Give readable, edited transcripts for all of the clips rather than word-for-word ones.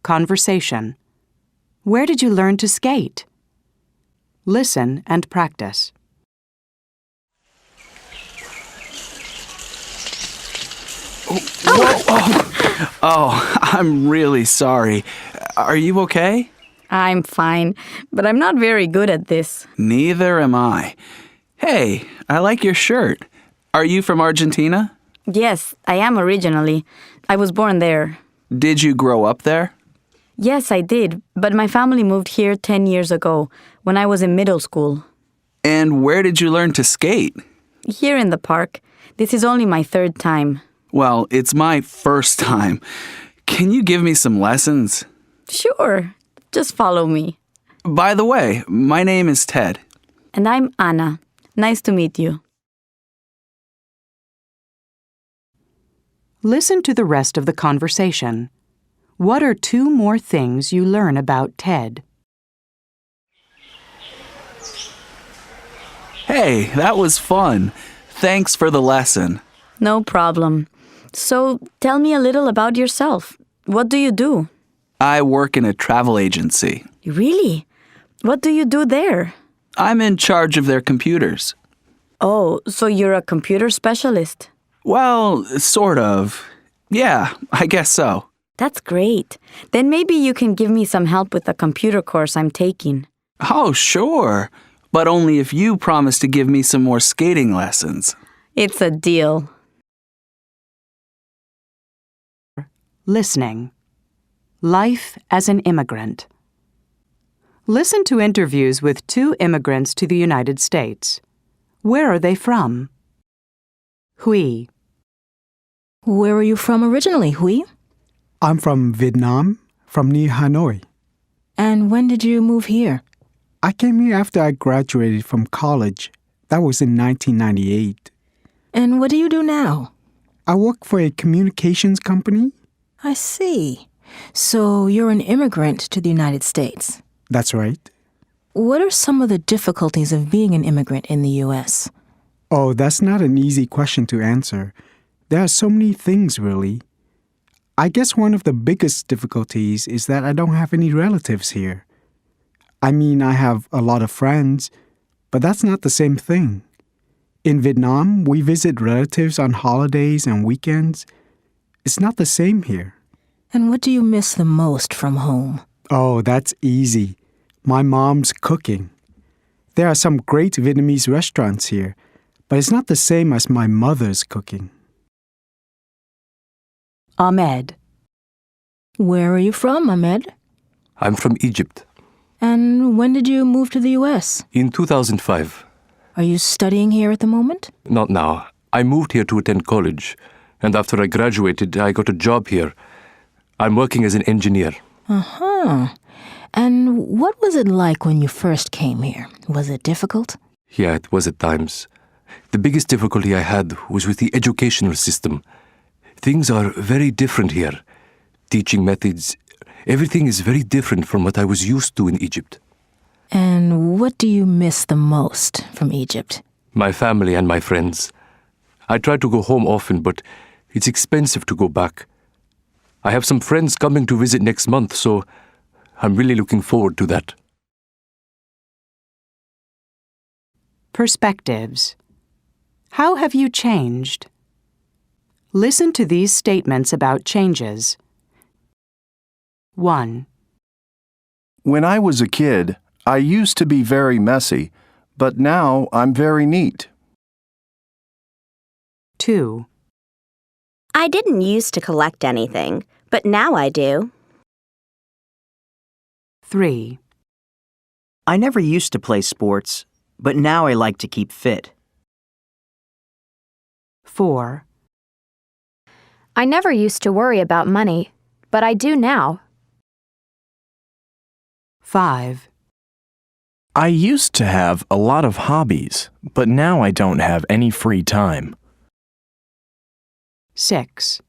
Conversation. Where did you learn to skate? Listen and practice. Oh, I'm really sorry. Are you okay? I'm fine, but I'm not very good at this. Neither am I. Hey, I like your shirt. Are you from Argentina? Yes, I am originally. I was born there. Did you grow up there? Yes, I did, but my family moved here 10 years ago, when I was in middle school. And where did you learn to skate? Here in the park. This is only my third time. Well, it's my first time. Can you give me some lessons? Sure, just follow me. By the way, my name is Ted. And I'm Anna. Nice to meet you. Listen to the rest of the conversation. What are 2 more things you learn about Ted? Hey, that was fun. Thanks for the lesson. No problem. So, tell me a little about yourself. What do you do? I work in a travel agency. Really? What do you do there? I'm in charge of their computers. Oh, so you're a computer specialist? Well, sort of. Yeah, I guess so. That's great. Then maybe you can give me some help with the computer course I'm taking. Oh, sure. But only if you promise to give me some more skating lessons. It's a deal. Listening. Life as an immigrant. Listen to interviews with 2 immigrants to the United States. Where are they from? Huy. Where are you from originally, Huy? I'm from Vietnam, from near Hanoi. And when did you move here? I came here after I graduated from college. That was in 1998. And what do you do now? I work for a communications company. I see. So you're an immigrant to the United States. That's right. What are some of the difficulties of being an immigrant in the U.S.? Oh, that's not an easy question to answer. There are so many things, really. I guess one of the biggest difficulties is that I don't have any relatives here. I mean, I have a lot of friends, but that's not the same thing. In Vietnam, we visit relatives on holidays and weekends. It's not the same here. And what do you miss the most from home? Oh, that's easy. My mom's cooking. There are some great Vietnamese restaurants here, but it's not the same as my mother's cooking. Ahmed. Where are you from, Ahmed? I'm from Egypt. And when did you move to the U.S.? In 2005. Are you studying here at the moment? Not now. I moved here to attend college, and after I graduated, I got a job here. I'm working as an engineer. Uh-huh. And what was it like when you first came here? Was it difficult? Yeah, it was at times. The biggest difficulty I had was with the educational system. Things are very different here. Teaching methods, everything is very different from what I was used to in Egypt. And what do you miss the most from Egypt? My family and my friends. I try to go home often, but it's expensive to go back. I have some friends coming to visit next month, so I'm really looking forward to that. Perspectives. How have you changed? Listen to these statements about changes. 1. When I was a kid, I used to be very messy, but now I'm very neat. 2. I didn't used to collect anything, but now I do. 3. I never used to play sports, but now I like to keep fit. 4. I never used to worry about money, but I do now. 5. I used to have a lot of hobbies, but now I don't have any free time. 6.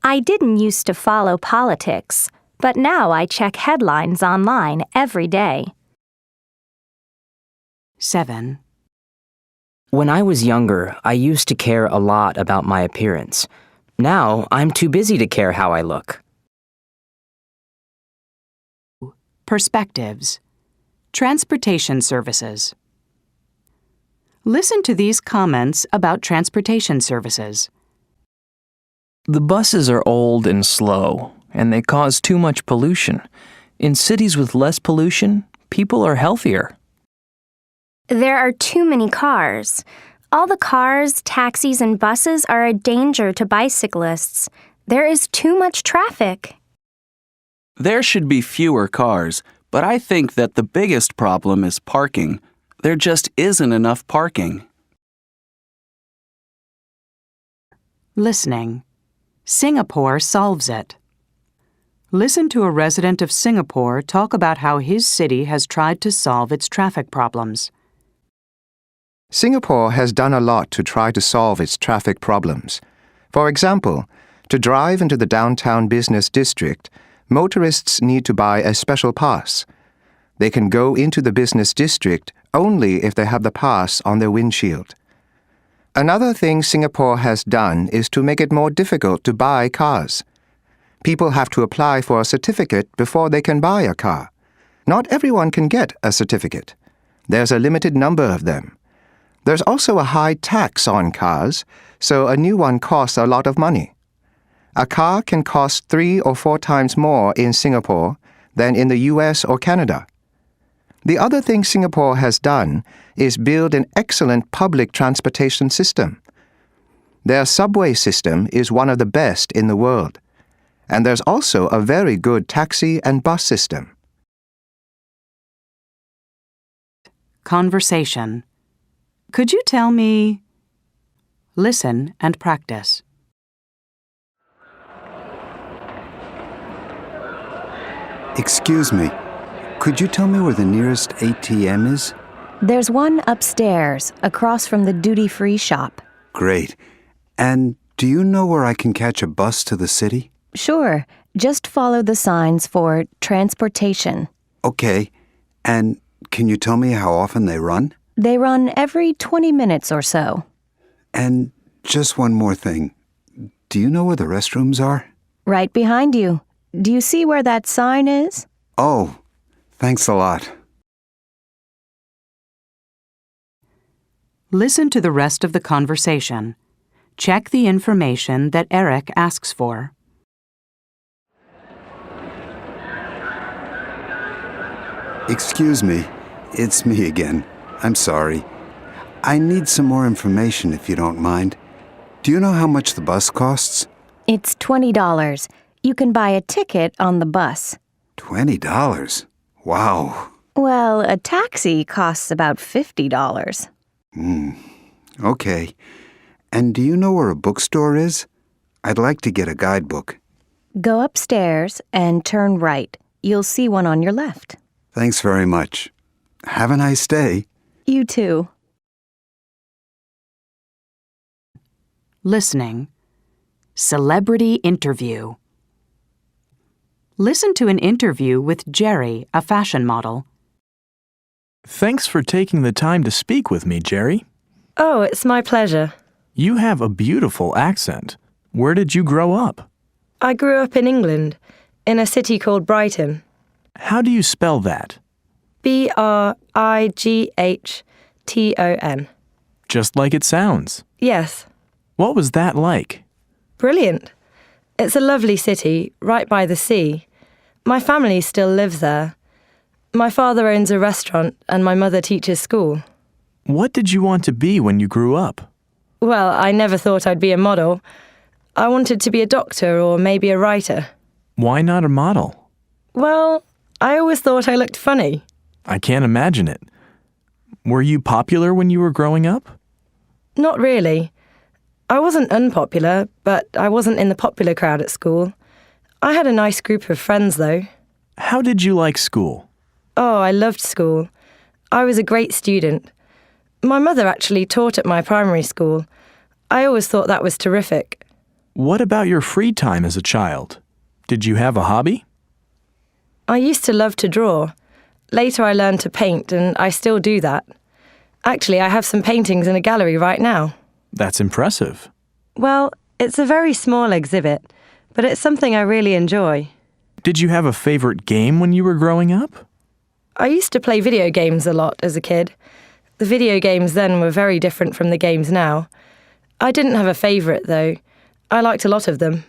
I didn't used to follow politics, but now I check headlines online every day. 7. When I was younger, I used to care a lot about my appearance. Now, I'm too busy to care how I look. Perspectives. Transportation services. Listen to these comments about transportation services. The buses are old and slow, and they cause too much pollution. In cities with less pollution, people are healthier. There are too many cars. All the cars, taxis, and buses are a danger to bicyclists. There is too much traffic. There should be fewer cars, but I think that the biggest problem is parking. There just isn't enough parking. Listening. Singapore solves it. Listen to a resident of Singapore talk about how his city has tried to solve its traffic problems. Singapore has done a lot to try to solve its traffic problems. For example, to drive into the downtown business district, motorists need to buy a special pass. They can go into the business district only if they have the pass on their windshield. Another thing Singapore has done is to make it more difficult to buy cars. People have to apply for a certificate before they can buy a car. Not everyone can get a certificate. There's a limited number of them. There's also a high tax on cars, so a new one costs a lot of money. A car can cost 3 or 4 times more in Singapore than in the US or Canada. The other thing Singapore has done is build an excellent public transportation system. Their subway system is one of the best in the world, and there's also a very good taxi and bus system. Conversation. Could you tell me? Listen and practice. Excuse me. Could you tell me where the nearest ATM is? There's one upstairs, across from the duty-free shop. Great. And do you know where I can catch a bus to the city? Sure. Just follow the signs for transportation. Okay. And can you tell me how often they run? They run every 20 minutes or so. And just one more thing. Do you know where the restrooms are? Right behind you. Do you see where that sign is? Oh, thanks a lot. Listen to the rest of the conversation. Check the information that Eric asks for. Excuse me. It's me again. I'm sorry. I need some more information if you don't mind. Do you know how much the bus costs? It's $20. You can buy a ticket on the bus. $20? Wow. Well, a taxi costs about $50. Okay. And do you know where a bookstore is? I'd like to get a guidebook. Go upstairs and turn right. You'll see one on your left. Thanks very much. Have a nice day. You too. Listening. Celebrity interview. Listen to an interview with Jerry, a fashion model. Thanks for taking the time to speak with me, Jerry. Oh, it's my pleasure. You have a beautiful accent. Where did you grow up? I grew up in England, in a city called Brighton. How do you spell that? Brighton. Just like it sounds. Yes. What was that like? Brilliant. It's a lovely city, right by the sea. My family still lives there. My father owns a restaurant and my mother teaches school. What did you want to be when you grew up? Well, I never thought I'd be a model. I wanted to be a doctor or maybe a writer. Why not a model? Well, I always thought I looked funny. I can't imagine it. Were you popular when you were growing up? Not really. I wasn't unpopular, but I wasn't in the popular crowd at school. I had a nice group of friends, though. How did you like school? Oh, I loved school. I was a great student. My mother actually taught at my primary school. I always thought that was terrific. What about your free time as a child? Did you have a hobby? I used to love to draw. Later I learned to paint, and I still do that. Actually, I have some paintings in a gallery right now. That's impressive. Well, it's a very small exhibit, but it's something I really enjoy. Did you have a favorite game when you were growing up? I used to play video games a lot as a kid. The video games then were very different from the games now. I didn't have a favourite, though. I liked a lot of them.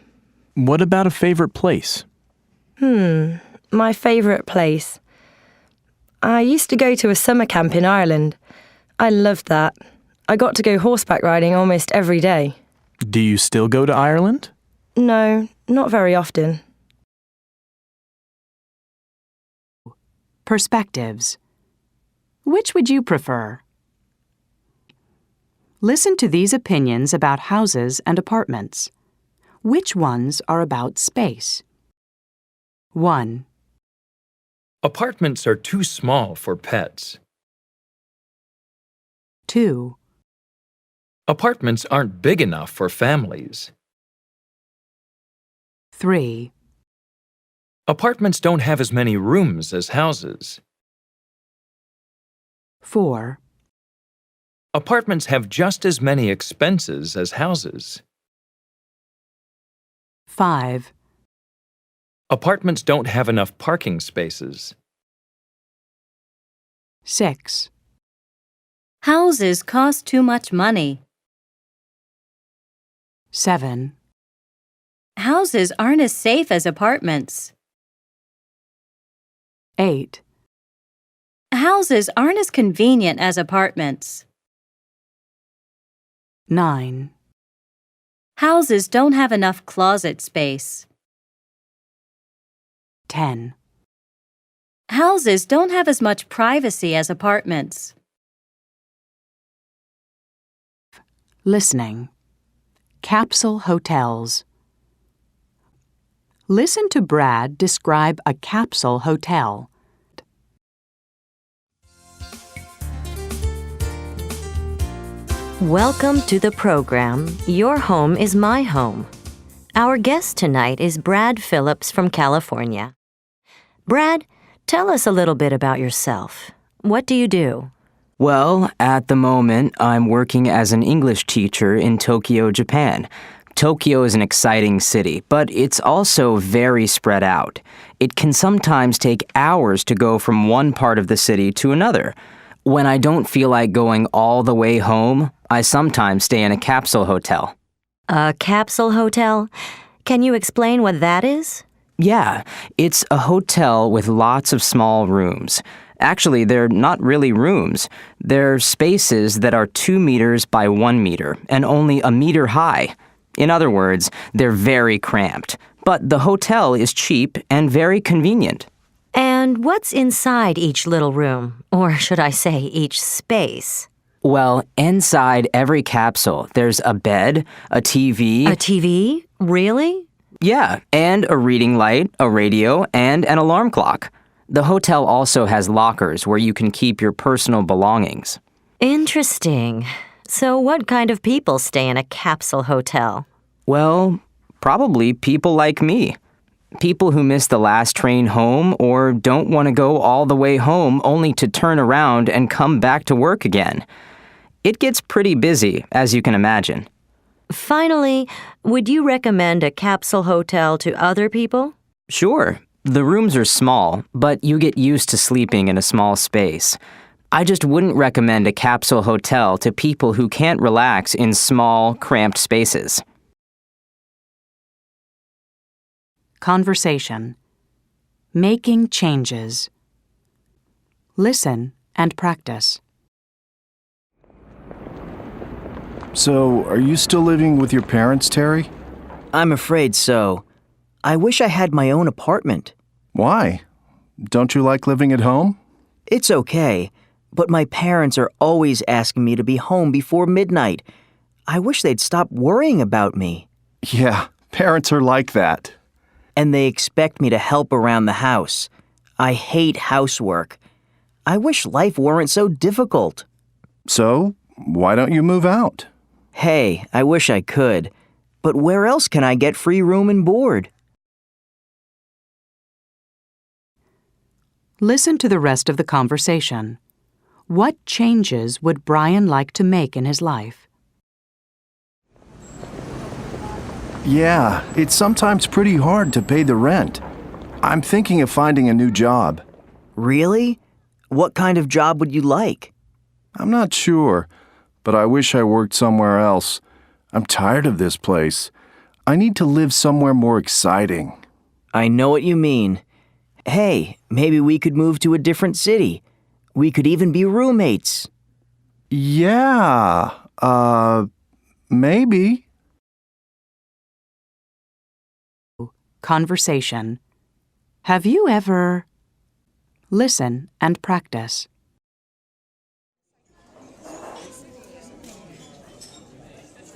What about a favorite place? My favourite place. I used to go to a summer camp in Ireland. I loved that. I got to go horseback riding almost every day. Do you still go to Ireland? No, not very often. Perspectives. Which would you prefer? Listen to these opinions about houses and apartments. Which ones are about space? 1. Apartments are too small for pets. 2. Apartments aren't big enough for families. 3. Apartments don't have as many rooms as houses. 4. Apartments have just as many expenses as houses. 5. Apartments don't have enough parking spaces. 6. Houses cost too much money. 7. Houses aren't as safe as apartments. 8. Houses aren't as convenient as apartments. 9. Houses don't have enough closet space. 10. Houses don't have as much privacy as apartments. Listening. Capsule hotels. Listen to Brad describe a capsule hotel. Welcome to the program, Your Home is My Home. Our guest tonight is Brad Phillips from California. Brad, tell us a little bit about yourself. What do you do? Well, at the moment, I'm working as an English teacher in Tokyo, Japan. Tokyo is an exciting city, but it's also very spread out. It can sometimes take hours to go from one part of the city to another. When I don't feel like going all the way home, I sometimes stay in a capsule hotel. A capsule hotel? Can you explain what that is? Yeah, it's a hotel with lots of small rooms. Actually, they're not really rooms. They're spaces that are 2 meters by 1 meter and only a meter high. In other words, they're very cramped. But the hotel is cheap and very convenient. And what's inside each little room? Or should I say each space? Well, inside every capsule, there's a bed, a TV. A TV? Really? Yeah, and a reading light, a radio, and an alarm clock. The hotel also has lockers where you can keep your personal belongings. Interesting. So what kind of people stay in a capsule hotel? Well, probably people like me. People who miss the last train home or don't want to go all the way home only to turn around and come back to work again. It gets pretty busy, as you can imagine. Finally, would you recommend a capsule hotel to other people? Sure. The rooms are small, but you get used to sleeping in a small space. I just wouldn't recommend a capsule hotel to people who can't relax in small, cramped spaces. Conversation. Making changes. Listen and practice. So, are you still living with your parents, Terry? I'm afraid so. I wish I had my own apartment. Why? Don't you like living at home? It's okay, but my parents are always asking me to be home before midnight. I wish they'd stop worrying about me. Yeah, parents are like that. And they expect me to help around the house. I hate housework. I wish life weren't so difficult. So, why don't you move out? Hey, I wish I could. But where else can I get free room and board? Listen to the rest of the conversation. What changes would Brian like to make in his life? Yeah, it's sometimes pretty hard to pay the rent. I'm thinking of finding a new job. Really? What kind of job would you like? I'm not sure, but I wish I worked somewhere else. I'm tired of this place. I need to live somewhere more exciting. I know what you mean. Hey, maybe we could move to a different city. We could even be roommates. Yeah, maybe. Conversation. Have you ever... Listen and practice.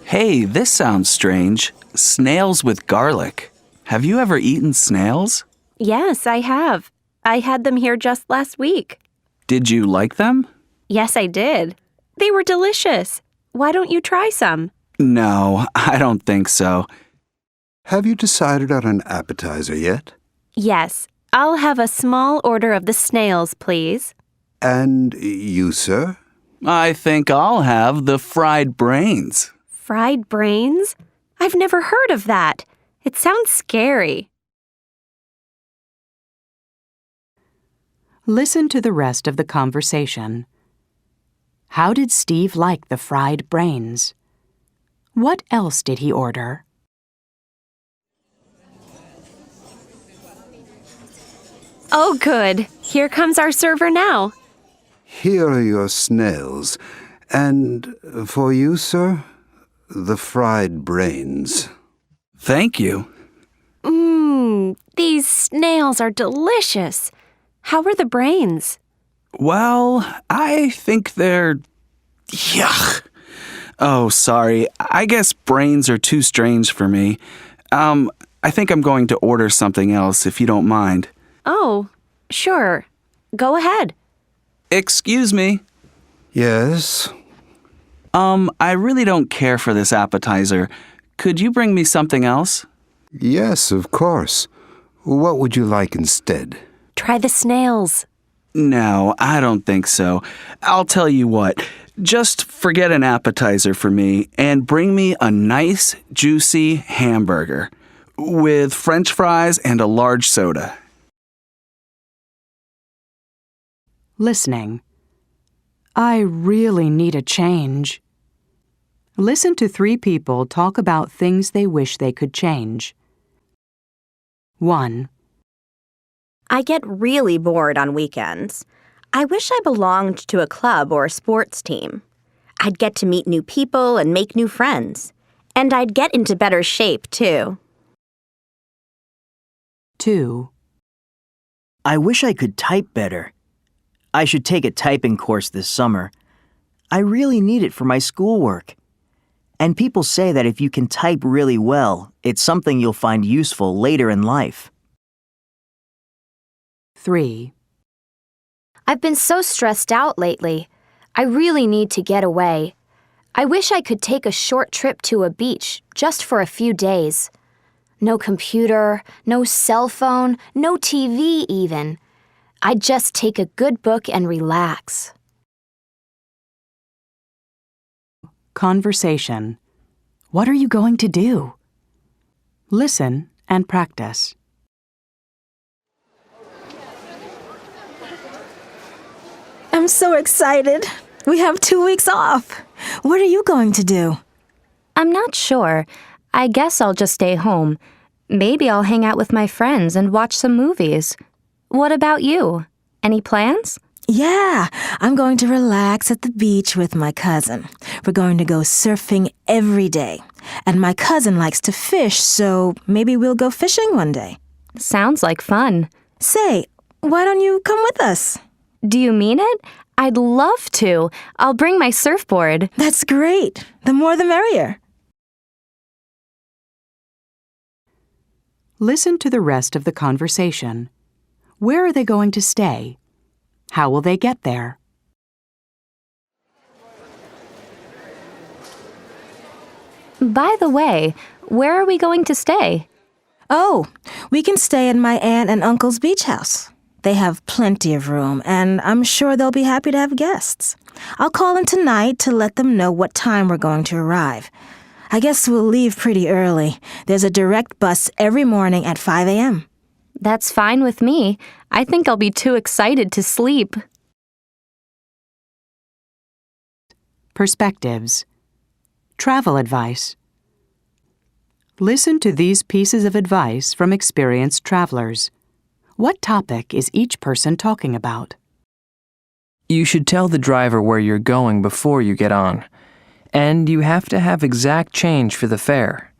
Hey, this sounds strange. Snails with garlic. Have you ever eaten snails? Yes, I have. I had them here just last week. Did you like them? Yes, I did. They were delicious. Why don't you try some? No, I don't think so. Have you decided on an appetizer yet? Yes. I'll have a small order of the snails, please. And you, sir? I think I'll have the fried brains. Fried brains? I've never heard of that. It sounds scary. Listen to the rest of the conversation. How did Steve like the fried brains? What else did he order? Oh, good. Here comes our server now. Here are your snails. And for you, sir, the fried brains. Thank you. These snails are delicious. How are the brains? Well, I think they're... Yuck. Oh, sorry. I guess brains are too strange for me. I think I'm going to order something else if you don't mind. Oh, sure. Go ahead. Excuse me. Yes? I really don't care for this appetizer. Could you bring me something else? Yes, of course. What would you like instead? Try the snails. No, I don't think so. I'll tell you what. Just forget an appetizer for me and bring me a nice, juicy hamburger with French fries and a large soda. Listening. I really need a change. Listen to 3 people talk about things they wish they could change. 1. I get really bored on weekends. I wish I belonged to a club or a sports team. I'd get to meet new people and make new friends. And I'd get into better shape, too. 2. I wish I could type better. I should take a typing course this summer. I really need it for my schoolwork. And people say that if you can type really well, it's something you'll find useful later in life. 3. I've been so stressed out lately. I really need to get away. I wish I could take a short trip to a beach just for a few days. No computer, no cell phone, no TV even. I'd just take a good book and relax. Conversation. What are you going to do? Listen and practice. I'm so excited. We have 2 weeks off. What are you going to do? I'm not sure. I guess I'll just stay home. Maybe I'll hang out with my friends and watch some movies. What about you? Any plans? Yeah, I'm going to relax at the beach with my cousin. We're going to go surfing every day. And my cousin likes to fish, so maybe we'll go fishing one day. Sounds like fun. Say, why don't you come with us? Do you mean it? I'd love to. I'll bring my surfboard. That's great. The more the merrier. Listen to the rest of the conversation. Where are they going to stay? How will they get there? By the way, where are we going to stay? Oh, we can stay at my aunt and uncle's beach house. They have plenty of room, and I'm sure they'll be happy to have guests. I'll call in tonight to let them know what time we're going to arrive. I guess we'll leave pretty early. There's a direct bus every morning at 5 a.m. That's fine with me. I think I'll be too excited to sleep. Perspectives. Travel advice. Listen to these pieces of advice from experienced travelers. What topic is each person talking about? You should tell the driver where you're going before you get on. And you have to have exact change for the fare.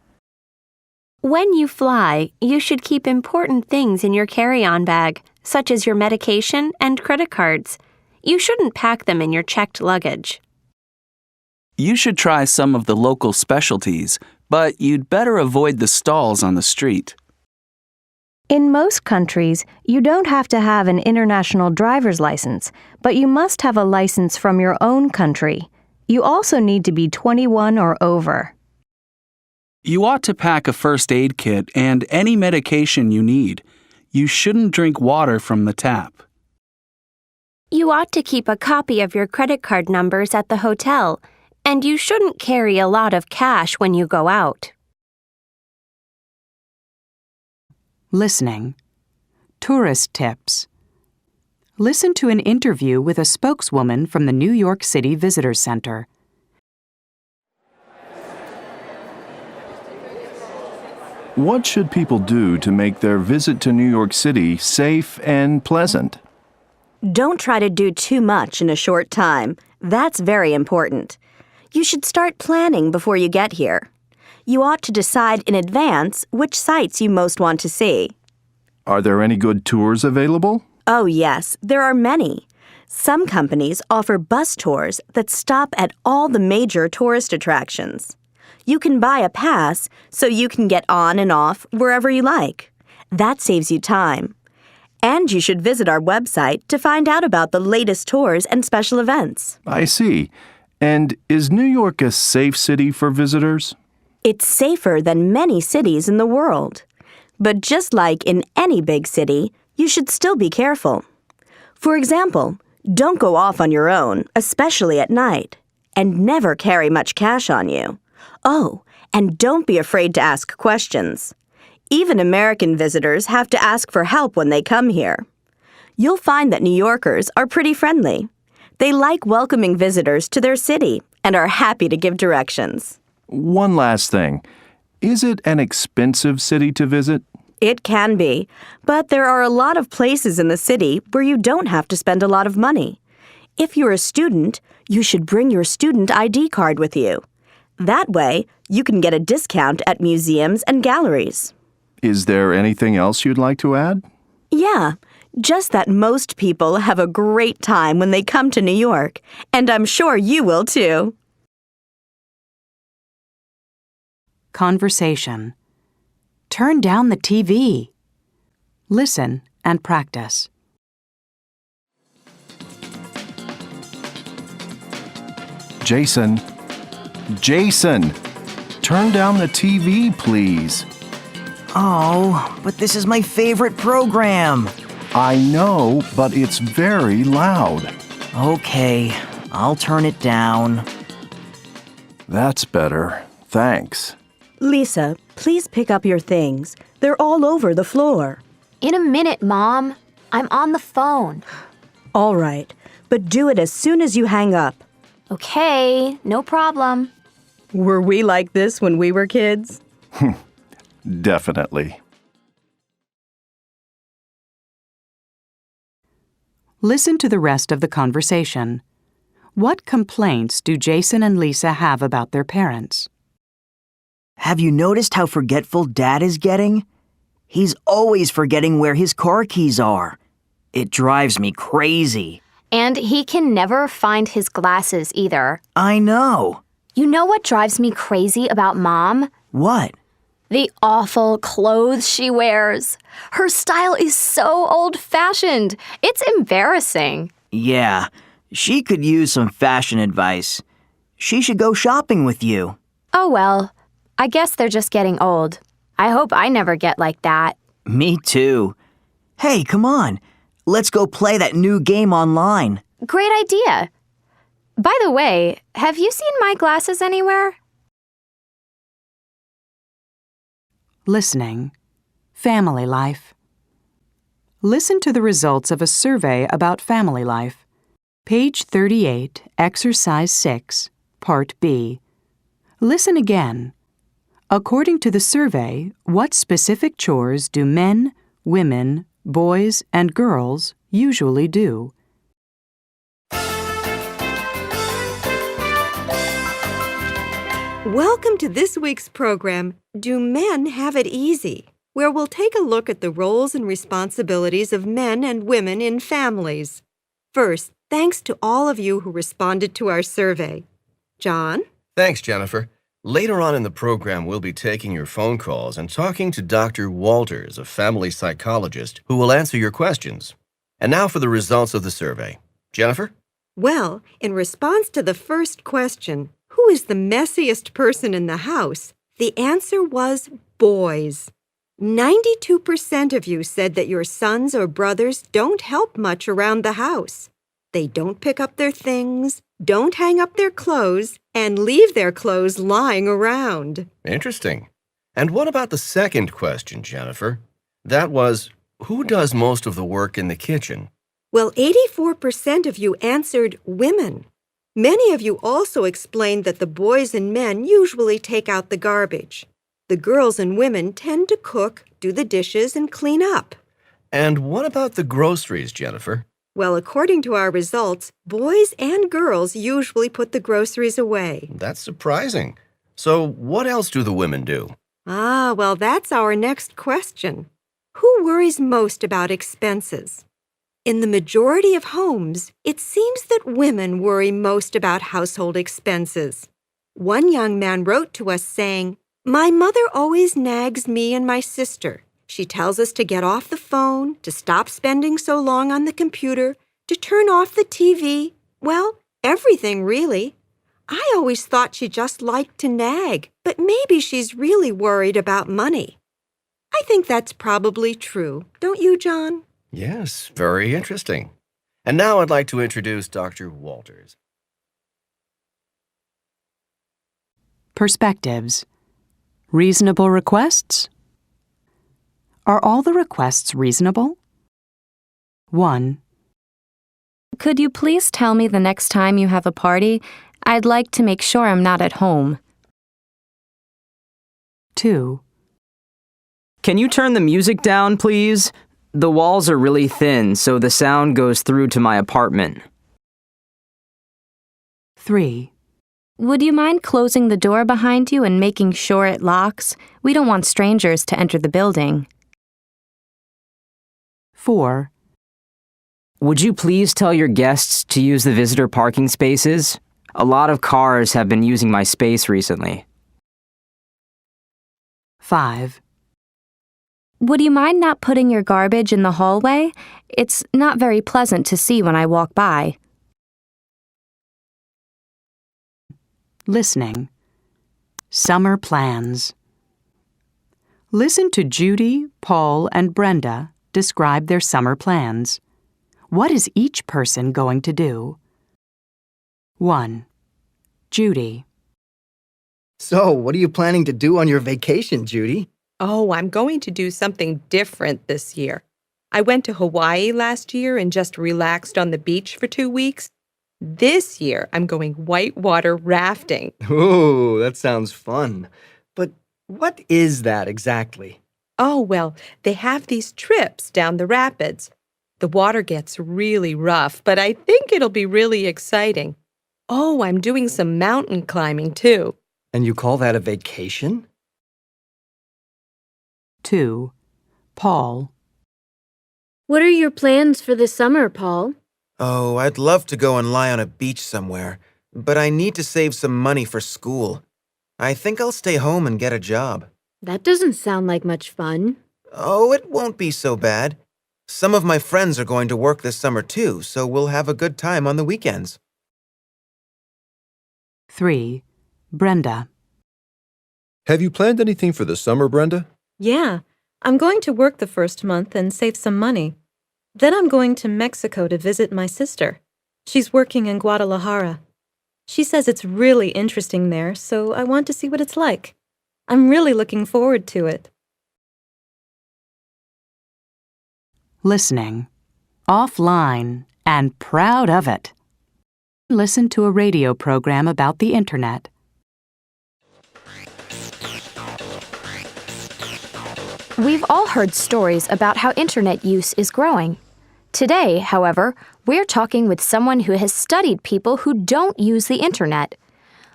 When you fly, you should keep important things in your carry-on bag, such as your medication and credit cards. You shouldn't pack them in your checked luggage. You should try some of the local specialties, but you'd better avoid the stalls on the street. In most countries, you don't have to have an international driver's license, but you must have a license from your own country. You also need to be 21 or over. You ought to pack a first aid kit and any medication you need. You shouldn't drink water from the tap. You ought to keep a copy of your credit card numbers at the hotel, and you shouldn't carry a lot of cash when you go out. Listening. Tourist tips. Listen to an interview with a spokeswoman from the New York City Visitor Center. What should people do to make their visit to New York City safe and pleasant? Don't try to do too much in a short time. That's very important. You should start planning before you get here. You ought to decide in advance which sites you most want to see. Are there any good tours available? Oh, yes, there are many. Some companies offer bus tours that stop at all the major tourist attractions. You can buy a pass so you can get on and off wherever you like. That saves you time. And you should visit our website to find out about the latest tours and special events. I see. And is New York a safe city for visitors? It's safer than many cities in the world. But just like in any big city, you should still be careful. For example, don't go off on your own, especially at night. And never carry much cash on you. Oh, and don't be afraid to ask questions. Even American visitors have to ask for help when they come here. You'll find that New Yorkers are pretty friendly. They like welcoming visitors to their city and are happy to give directions. One last thing. Is it an expensive city to visit? It can be, but there are a lot of places in the city where you don't have to spend a lot of money. If you're a student, you should bring your student ID card with you. That way, you can get a discount at museums and galleries. Is there anything else you'd like to add? Yeah, just that most people have a great time when they come to New York, and I'm sure you will too. Conversation. Turn down the TV. Listen and practice. Jason, turn down the TV, please. Oh, but this is my favorite program. I know, but it's very loud. Okay, I'll turn it down. That's better. Thanks. Lisa, please pick up your things. They're all over the floor. In a minute, Mom. I'm on the phone. All right, but do it as soon as you hang up. Okay, no problem. Were we like this when we were kids? Definitely. Listen to the rest of the conversation. What complaints do Jason and Lisa have about their parents? Have you noticed how forgetful Dad is getting? He's always forgetting where his car keys are. It drives me crazy. And he can never find his glasses either. I know. You know what drives me crazy about Mom? What? The awful clothes she wears. Her style is so old-fashioned. It's embarrassing. Yeah, she could use some fashion advice. She should go shopping with you. Oh well, I guess they're just getting old. I hope I never get like that. Me too. Hey, come on. Let's go play that new game online. Great idea. By the way, have you seen my glasses anywhere? Listening. Family life. Listen to the results of a survey about family life. Page 38, Exercise 6, Part B. Listen again. According to the survey, what specific chores do men, women, boys, and girls usually do? Welcome to this week's program, Do Men Have It Easy?, where we'll take a look at the roles and responsibilities of men and women in families. First, thanks to all of you who responded to our survey. John? Thanks, Jennifer. Later on in the program, we'll be taking your phone calls and talking to Dr. Walters, a family psychologist, who will answer your questions. And now for the results of the survey. Jennifer? Well, in response to the first question, who is the messiest person in the house? The answer was boys. 92% of you said that your sons or brothers don't help much around the house. They don't pick up their things, don't hang up their clothes, and leave their clothes lying around. Interesting. And what about the second question, Jennifer? That was, who does most of the work in the kitchen? Well, 84% of you answered women. Many of you also explained that the boys and men usually take out the garbage. The girls and women tend to cook, do the dishes, and clean up. And what about the groceries, Jennifer? Well, according to our results, boys and girls usually put the groceries away. That's surprising. So what else do the women do? Well, that's our next question. Who worries most about expenses? In the majority of homes, it seems that women worry most about household expenses. One young man wrote to us saying, "My mother always nags me and my sister. She tells us to get off the phone, to stop spending so long on the computer, to turn off the TV. Well, everything really. I always thought she just liked to nag, but maybe she's really worried about money." I think that's probably true. Don't you, John? Yes, very interesting. And now I'd like to introduce Dr. Walters. Perspectives. Reasonable requests? Are all the requests reasonable? 1. Could you please tell me the next time you have a party? I'd like to make sure I'm not at home. 2. Can you turn the music down, please? The walls are really thin, so the sound goes through to my apartment. 3. Would you mind closing the door behind you and making sure it locks? We don't want strangers to enter the building. 4. Would you please tell your guests to use the visitor parking spaces? A lot of cars have been using my space recently. 5. Would you mind not putting your garbage in the hallway? It's not very pleasant to see when I walk by. Listening. Summer plans. Listen to Judy, Paul, and Brenda describe their summer plans. What is each person going to do? 1. Judy. So, what are you planning to do on your vacation, Judy? Oh, I'm going to do something different this year. I went to Hawaii last year and just relaxed on the beach for 2 weeks. This year, I'm going whitewater rafting. Ooh, that sounds fun. But what is that exactly? Oh, well, they have these trips down the rapids. The water gets really rough, but I think it'll be really exciting. Oh, I'm doing some mountain climbing, too. And you call that a vacation? 2. Paul. What are your plans for the summer, Paul? Oh, I'd love to go and lie on a beach somewhere, but I need to save some money for school. I think I'll stay home and get a job. That doesn't sound like much fun. Oh, it won't be so bad. Some of my friends are going to work this summer too, so we'll have a good time on the weekends. 3. Brenda. Have you planned anything for the summer, Brenda? Yeah, I'm going to work the first month and save some money. Then I'm going to Mexico to visit my sister. She's working in Guadalajara. She says it's really interesting there, so I want to see what it's like. I'm really looking forward to it. listening, offline, and proud of it. Listen to a radio program about the Internet. We've all heard stories about how Internet use is growing. Today, however, we're talking with someone who has studied people who don't use the Internet.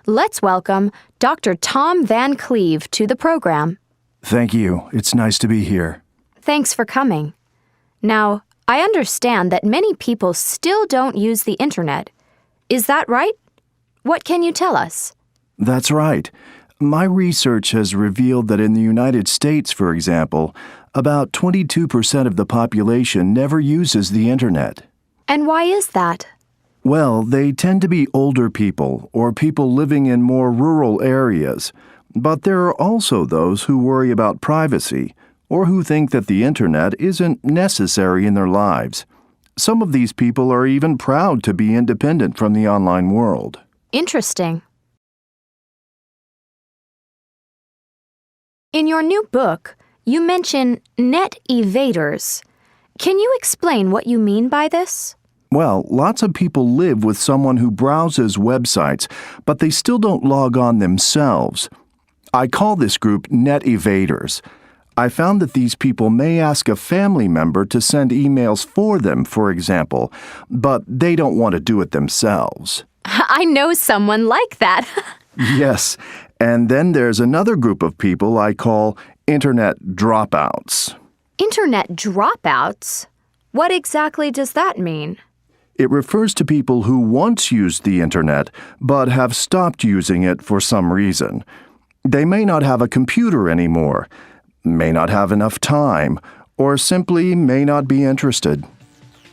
Let's welcome Dr. Tom Van Cleve to the program. Thank you. It's nice to be here. Thanks for coming. Now, I understand that many people still don't use the Internet. Is that right? What can you tell us? That's right. My research has revealed that in the United States, for example, about 22% of the population never uses the Internet. And why is that? Well, they tend to be older people or people living in more rural areas. But there are also those who worry about privacy or who think that the Internet isn't necessary in their lives. Some of these people are even proud to be independent from the online world. Interesting. In your new book, you mention net evaders. Can you explain what you mean by this? Well, lots of people live with someone who browses websites, but they still don't log on themselves. I call this group net evaders. I found that these people may ask a family member to send emails for them, for example, but they don't want to do it themselves. I know someone like that. Yes, and then there's another group of people I call Internet dropouts. Internet dropouts? What exactly does that mean? It refers to people who once used the Internet but have stopped using it for some reason. They may not have a computer anymore, may not have enough time, or simply may not be interested.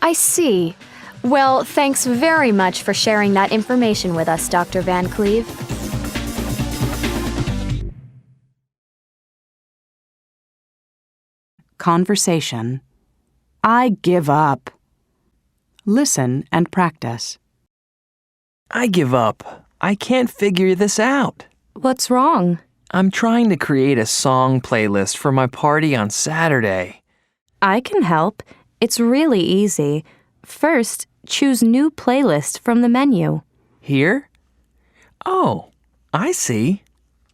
I see. Well, thanks very much for sharing that information with us, Dr. Van Cleve. Conversation. I give up. Listen and practice. I give up. I can't figure this out. What's wrong? I'm trying to create a song playlist for my party on Saturday. I can help. It's really easy. First, choose New Playlist from the menu. Here? Oh, I see.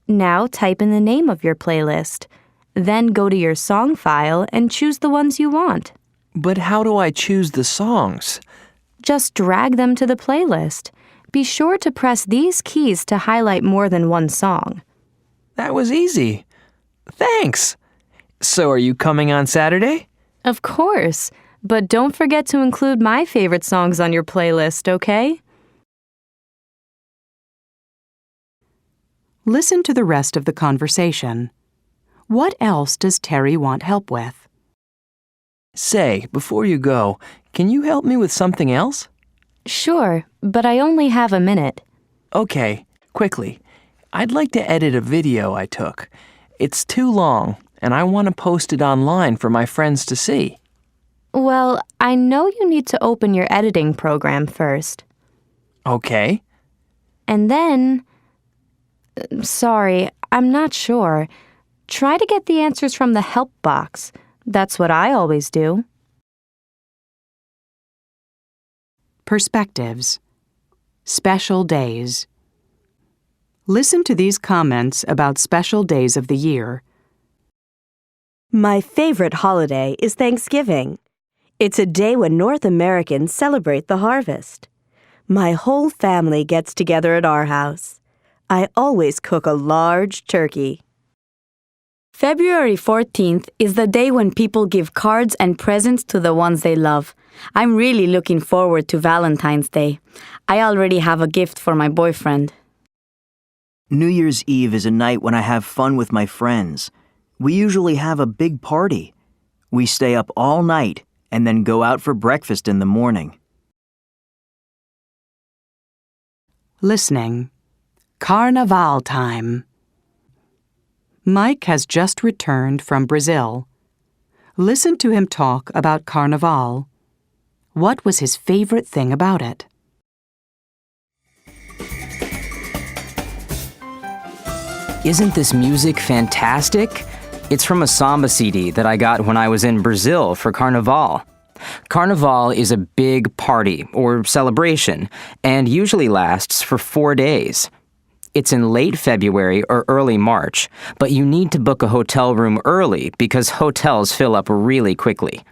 Now type in the name of your playlist. Then go to your song file and choose the ones you want. But how do I choose the songs? Just drag them to the playlist. Be sure to press these keys to highlight more than one song. That was easy. Thanks. So are you coming on Saturday? Of course. But don't forget to include my favorite songs on your playlist, okay? Listen to the rest of the conversation. What else does Terry want help with? Say, before you go, can you help me with something else? Sure, but I only have a minute. Okay, quickly. I'd like to edit a video I took. It's too long, and I want to post it online for my friends to see. Well, I know you need to open your editing program first. Okay. And then... Sorry, I'm not sure. Try to get the answers from the help box. That's what I always do. Perspectives. Special days. Listen to these comments about special days of the year. My favorite holiday is Thanksgiving. It's a day when North Americans celebrate the harvest. My whole family gets together at our house. I always cook a large turkey. February 14th is the day when people give cards and presents to the ones they love. I'm really looking forward to Valentine's Day. I already have a gift for my boyfriend. New Year's Eve is a night when I have fun with my friends. We usually have a big party. We stay up all night and then go out for breakfast in the morning. Listening. Carnival time. Mike has just returned from Brazil. Listen to him talk about Carnival. What was his favorite thing about it? Isn't this music fantastic? It's from a samba CD that I got when I was in Brazil for Carnival. Carnival is a big party or celebration and usually lasts for 4 days. It's in late February or early March, but you need to book a hotel room early because hotels fill up really quickly.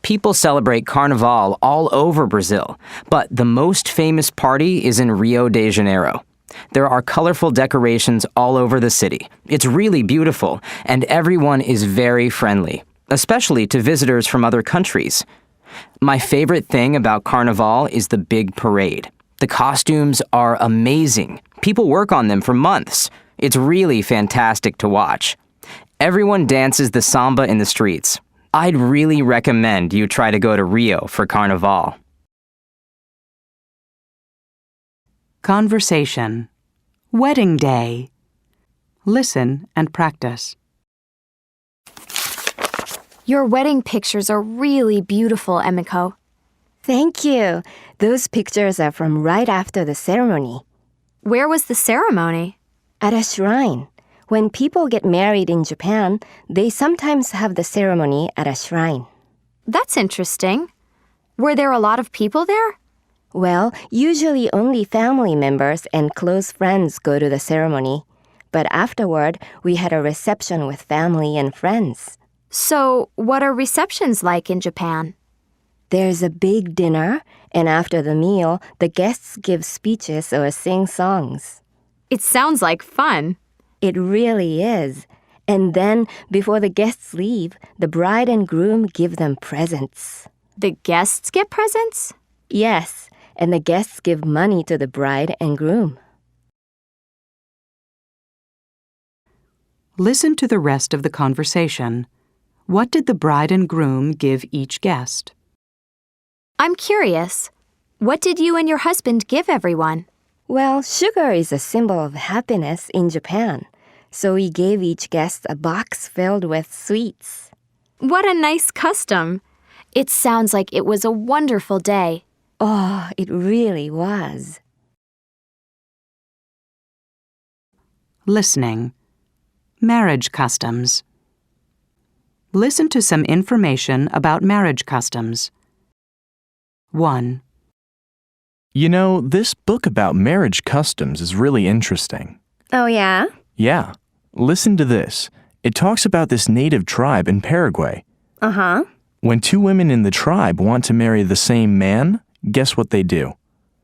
People celebrate Carnival all over Brazil, but the most famous party is in Rio de Janeiro. There are colorful decorations all over the city. It's really beautiful, and everyone is very friendly, especially to visitors from other countries. My favorite thing about Carnival is the big parade. The costumes are amazing. People work on them for months. It's really fantastic to watch. Everyone dances the samba in the streets. I'd really recommend you try to go to Rio for Carnival. Conversation. Wedding day. Listen and practice. Your wedding pictures are really beautiful, Emiko. Thank you. Those pictures are from right after the ceremony. Where was the ceremony? At a shrine. When people get married in Japan, they sometimes have the ceremony at a shrine. That's interesting. Were there a lot of people there? Well, usually only family members and close friends go to the ceremony. But afterward, we had a reception with family and friends. So, what are receptions like in Japan? There's a big dinner, and after the meal, the guests give speeches or sing songs. It sounds like fun. It really is. And then, before the guests leave, the bride and groom give them presents. The guests get presents? Yes, and the guests give money to the bride and groom. Listen to the rest of the conversation. What did the bride and groom give each guest? I'm curious. What did you and your husband give everyone? Well, sugar is a symbol of happiness in Japan, so we gave each guest a box filled with sweets. What a nice custom. It sounds like it was a wonderful day. Oh, it really was. Listening. Marriage customs. Listen to some information about marriage customs. 1. You know, this book about marriage customs is really interesting. Oh, yeah? Yeah. Listen to this. It talks about this native tribe in Paraguay. Uh-huh. When two women in the tribe want to marry the same man, guess what they do?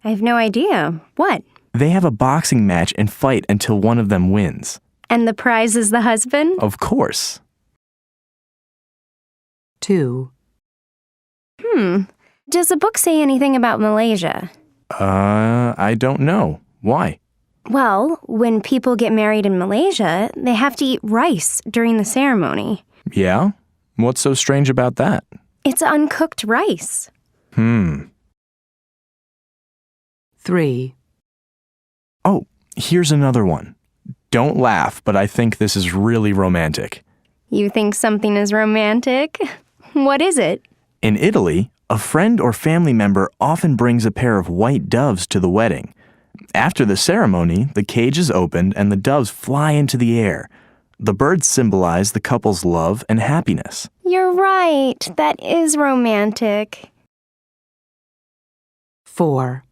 I have no idea. What? They have a boxing match and fight until one of them wins. And the prize is the husband? Of course. 2. Does the book say anything about Malaysia? I don't know. Why? Well, when people get married in Malaysia, they have to eat rice during the ceremony. Yeah? What's so strange about that? It's uncooked rice. 3. Oh, here's another one. Don't laugh, but I think this is really romantic. You think something is romantic? What is it? In Italy, a friend or family member often brings a pair of white doves to the wedding. After the ceremony, the cage is opened and the doves fly into the air. The birds symbolize the couple's love and happiness. You're right. That is romantic. 4.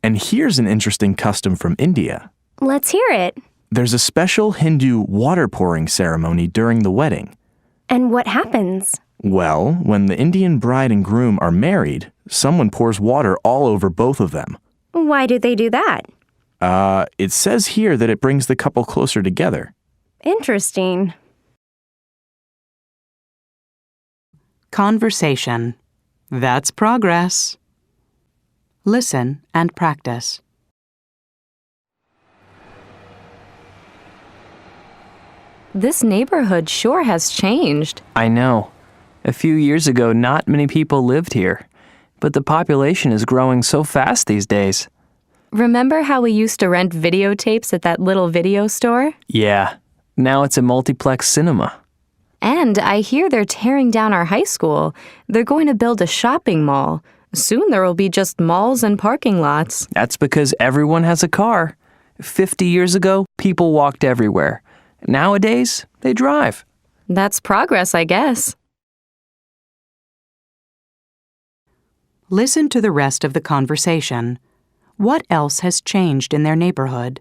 And here's an interesting custom from India. Let's hear it. There's a special Hindu water pouring ceremony during the wedding. And what happens? Well, when the Indian bride and groom are married, someone pours water all over both of them. Why do they do that? It says here that it brings the couple closer together. Interesting. Conversation. That's progress. Listen and practice. This neighborhood sure has changed. I know. A few years ago, not many people lived here, but the population is growing so fast these days. Remember how we used to rent videotapes at that little video store? Yeah, now it's a multiplex cinema. And I hear they're tearing down our high school. They're going to build a shopping mall. Soon there will be just malls and parking lots. That's because everyone has a car. 50 years ago, people walked everywhere. Nowadays, they drive. That's progress, I guess. Listen to the rest of the conversation. What else has changed in their neighborhood?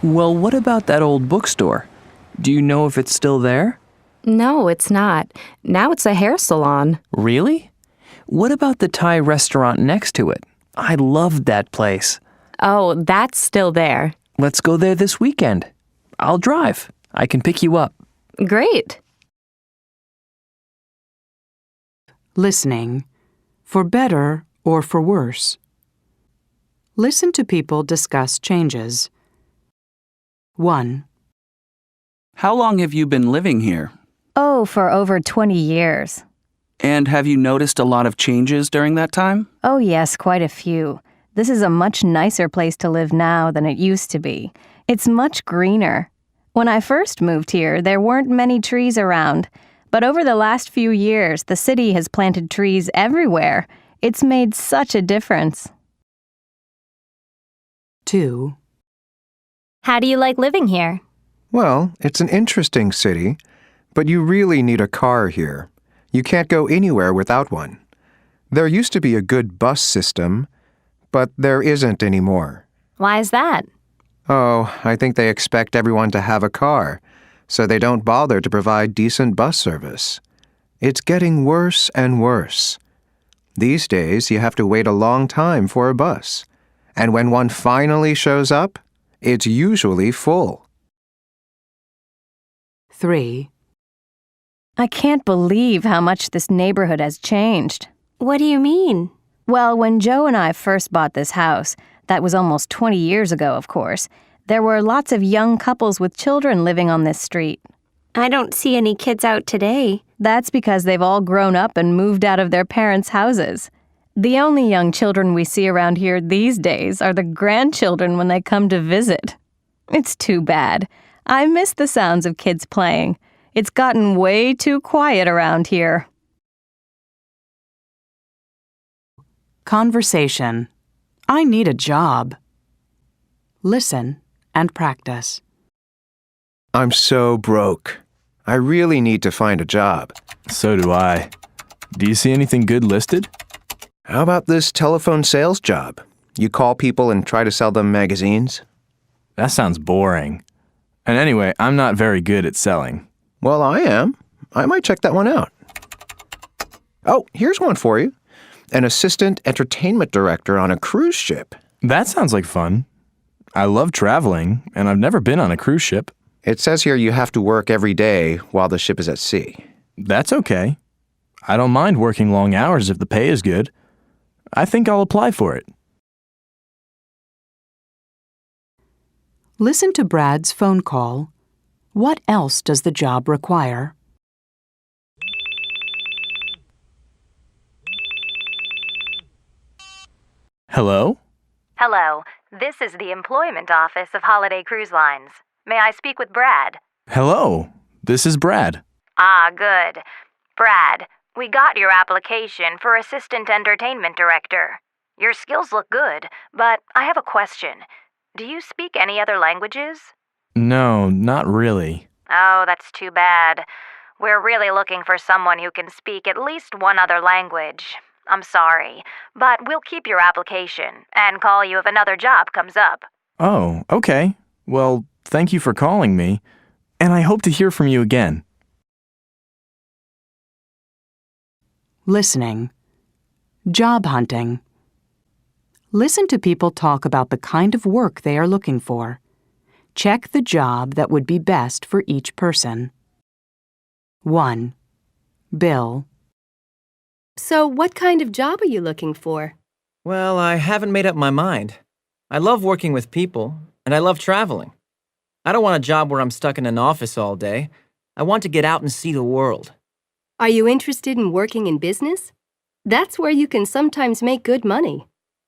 Well, what about that old bookstore? Do you know if it's still there? No, it's not. Now it's a hair salon. Really? What about the Thai restaurant next to it? I loved that place. Oh, that's still there. Let's go there this weekend. I'll drive. I can pick you up. Great. Listening. For better or for worse. Listen to people discuss changes. 1. How long have you been living here? Oh, for over 20 years. And have you noticed a lot of changes during that time? Oh, yes, quite a few. This is a much nicer place to live now than it used to be. It's much greener. When I first moved here, there weren't many trees around. But over the last few years, the city has planted trees everywhere. It's made such a difference. 2. How do you like living here? Well, it's an interesting city, but you really need a car here. You can't go anywhere without one. There used to be a good bus system, but there isn't anymore. Why is that? Oh, I think they expect everyone to have a car, so they don't bother to provide decent bus service. It's getting worse and worse. These days, you have to wait a long time for a bus, and when one finally shows up, it's usually full. 3. I can't believe how much this neighborhood has changed. What do you mean? Well, when Joe and I first bought this house, that was almost 20 years ago, of course, there were lots of young couples with children living on this street. I don't see any kids out today. That's because they've all grown up and moved out of their parents' houses. The only young children we see around here these days are the grandchildren when they come to visit. It's too bad. I miss the sounds of kids playing. It's gotten way too quiet around here. Conversation. I need a job. Listen and practice. I'm so broke. I really need to find a job. So do I. Do you see anything good listed? How about this telephone sales job? You call people and try to sell them magazines? That sounds boring. And anyway, I'm not very good at selling. Well, I am. I might check that one out. Oh, here's one for you. An assistant entertainment director on a cruise ship. That sounds like fun. I love traveling, and I've never been on a cruise ship. It says here you have to work every day while the ship is at sea. That's okay. I don't mind working long hours if the pay is good. I think I'll apply for it. Listen to Brad's phone call. What else does the job require? Hello? Hello, this is the employment office of Holiday Cruise Lines. May I speak with Brad? Hello, this is Brad. Ah, good. Brad, we got your application for Assistant Entertainment Director. Your skills look good, but I have a question. Do you speak any other languages? No, not really. Oh, that's too bad. We're really looking for someone who can speak at least one other language. I'm sorry, but we'll keep your application and call you if another job comes up. Oh, okay. Well, thank you for calling me, and I hope to hear from you again. Listening. Job hunting. Listen to people talk about the kind of work they are looking for. Check the job that would be best for each person. 1. Bill. So, what kind of job are you looking for? Well, I haven't made up my mind. I love working with people, and I love traveling. I don't want a job where I'm stuck in an office all day. I want to get out and see the world. Are you interested in working in business? That's where you can sometimes make good money.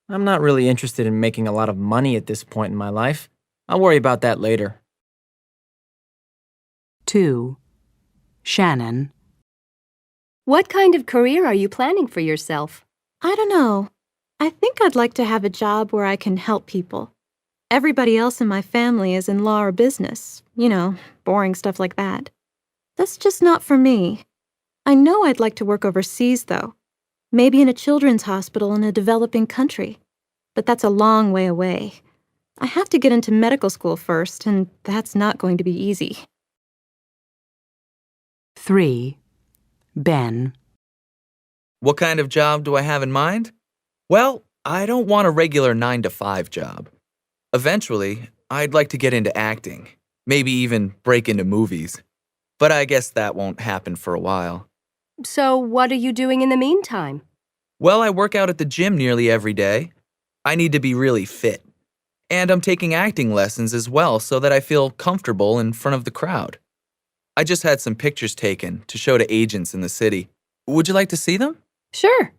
I'm not really interested in making a lot of money at this point in my life. I'll worry about that later. 2. Shannon. What kind of career are you planning for yourself? I don't know. I think I'd like to have a job where I can help people. Everybody else in my family is in law or business. You know, boring stuff like that. That's just not for me. I know I'd like to work overseas, though. Maybe in a children's hospital in a developing country. But that's a long way away. I have to get into medical school first, and that's not going to be easy. 3. Ben. What kind of job do I have in mind? Well, I don't want a regular 9-to-5 job. Eventually, I'd like to get into acting, maybe even break into movies. But I guess that won't happen for a while. So, what are you doing in the meantime? Well, I work out at the gym nearly every day. I need to be really fit. And I'm taking acting lessons as well so that I feel comfortable in front of the crowd. I just had some pictures taken to show to agents in the city. Would you like to see them? Sure.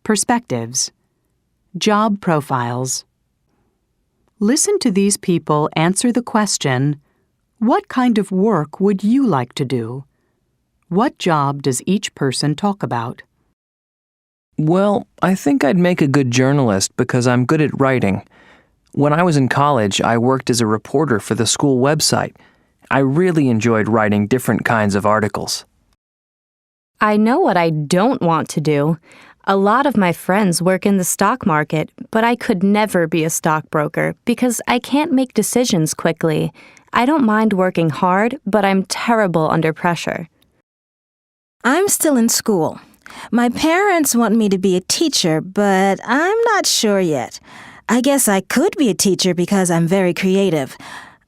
Perspectives. Job profiles. Listen to these people answer the question, what kind of work would you like to do? What job does each person talk about? Well, I think I'd make a good journalist because I'm good at writing. When I was in college, I worked as a reporter for the school website. I really enjoyed writing different kinds of articles. I know what I don't want to do. A lot of my friends work in the stock market, but I could never be a stockbroker because I can't make decisions quickly. I don't mind working hard, but I'm terrible under pressure. I'm still in school. My parents want me to be a teacher, but I'm not sure yet. I guess I could be a teacher because I'm very creative.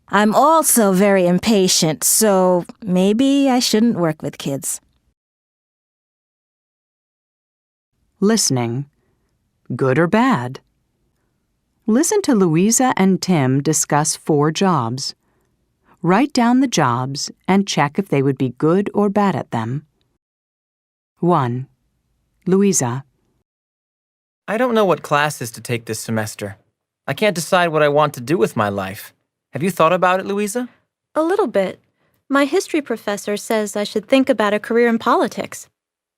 I'm also very impatient, so maybe I shouldn't work with kids. Listening. Good or bad? Listen to Louisa and Tim discuss 4 jobs. Write down the jobs and check if they would be good or bad at them. 1. Louisa. I don't know what classes to take this semester. I can't decide what I want to do with my life. Have you thought about it, Louisa? A little bit. My history professor says I should think about a career in politics.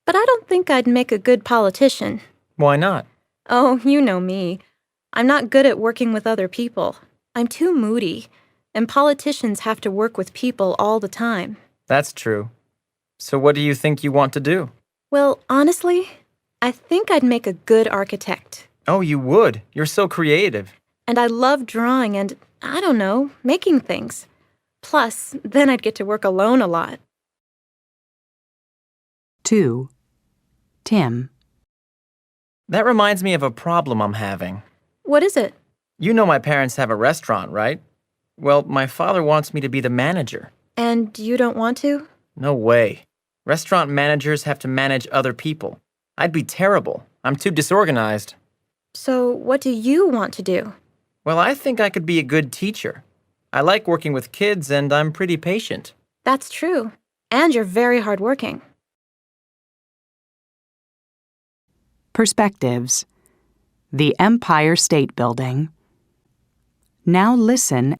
But I don't think I'd make a good politician. Why not? Oh, you know me. I'm not good at working with other people. I'm too moody, and politicians have to work with people all the time. That's true. So what do you think you want to do? Well, honestly, I think I'd make a good architect. Oh, you would. You're so creative. And I love drawing and, I don't know, making things. Plus, then I'd get to work alone a lot. 2. Tim. That reminds me of a problem I'm having. What is it? You know my parents have a restaurant, right? Well, my father wants me to be the manager. And you don't want to? No way. Restaurant managers have to manage other people. I'd be terrible. I'm too disorganized. So what do you want to do? Well, I think I could be a good teacher. I like working with kids and I'm pretty patient. That's true. And you're very hardworking. Perspectives. The Empire State Building. Now listen.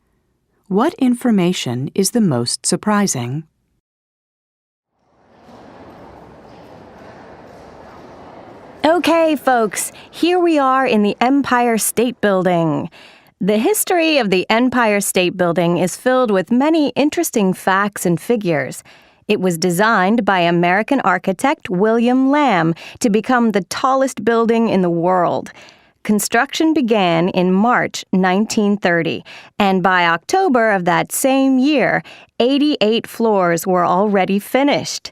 What information is the most surprising? Okay, folks, here we are in the Empire State Building. The history of the Empire State Building is filled with many interesting facts and figures. It was designed by American architect William Lamb to become the tallest building in the world. Construction began in March 1930, and by October of that same year, 88 floors were already finished.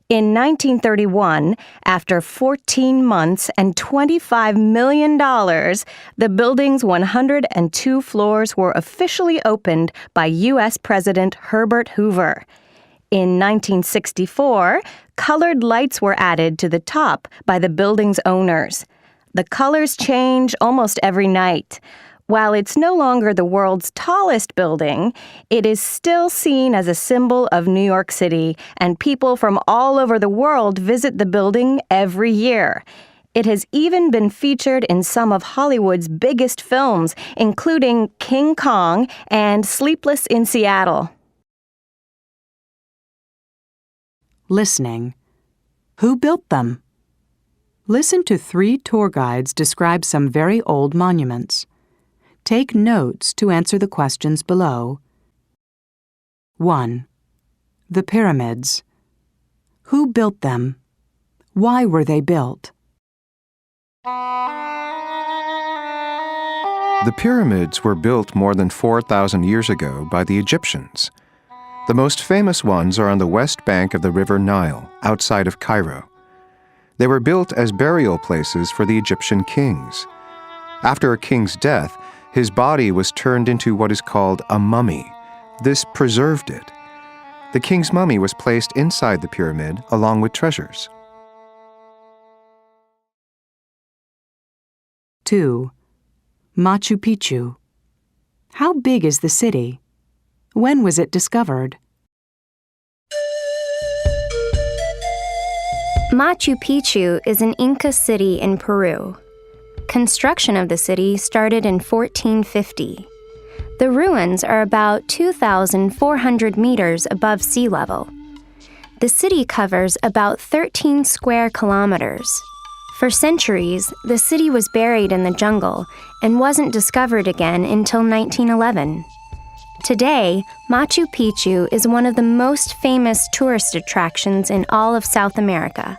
In 1931, after 14 months and $25 million, the building's 102 floors were officially opened by U.S. President Herbert Hoover. In 1964, colored lights were added to the top by the building's owners. The colors change almost every night. While it's no longer the world's tallest building, it is still seen as a symbol of New York City, and people from all over the world visit the building every year. It has even been featured in some of Hollywood's biggest films, including King Kong and Sleepless in Seattle. Listening. Who built them? Listen to 3 tour guides describe some very old monuments. Take notes to answer the questions below. 1. The pyramids. Who built them? Why were they built? The pyramids were built more than 4,000 years ago by the Egyptians. The most famous ones are on the west bank of the River Nile, outside of Cairo. They were built as burial places for the Egyptian kings. After a king's death, his body was turned into what is called a mummy. This preserved it. The king's mummy was placed inside the pyramid along with treasures. 2. Machu Picchu. How big is the city? When was it discovered? Machu Picchu is an Inca city in Peru. Construction of the city started in 1450. The ruins are about 2,400 meters above sea level. The city covers about 13 square kilometers. For centuries, the city was buried in the jungle and wasn't discovered again until 1911. Today, Machu Picchu is one of the most famous tourist attractions in all of South America.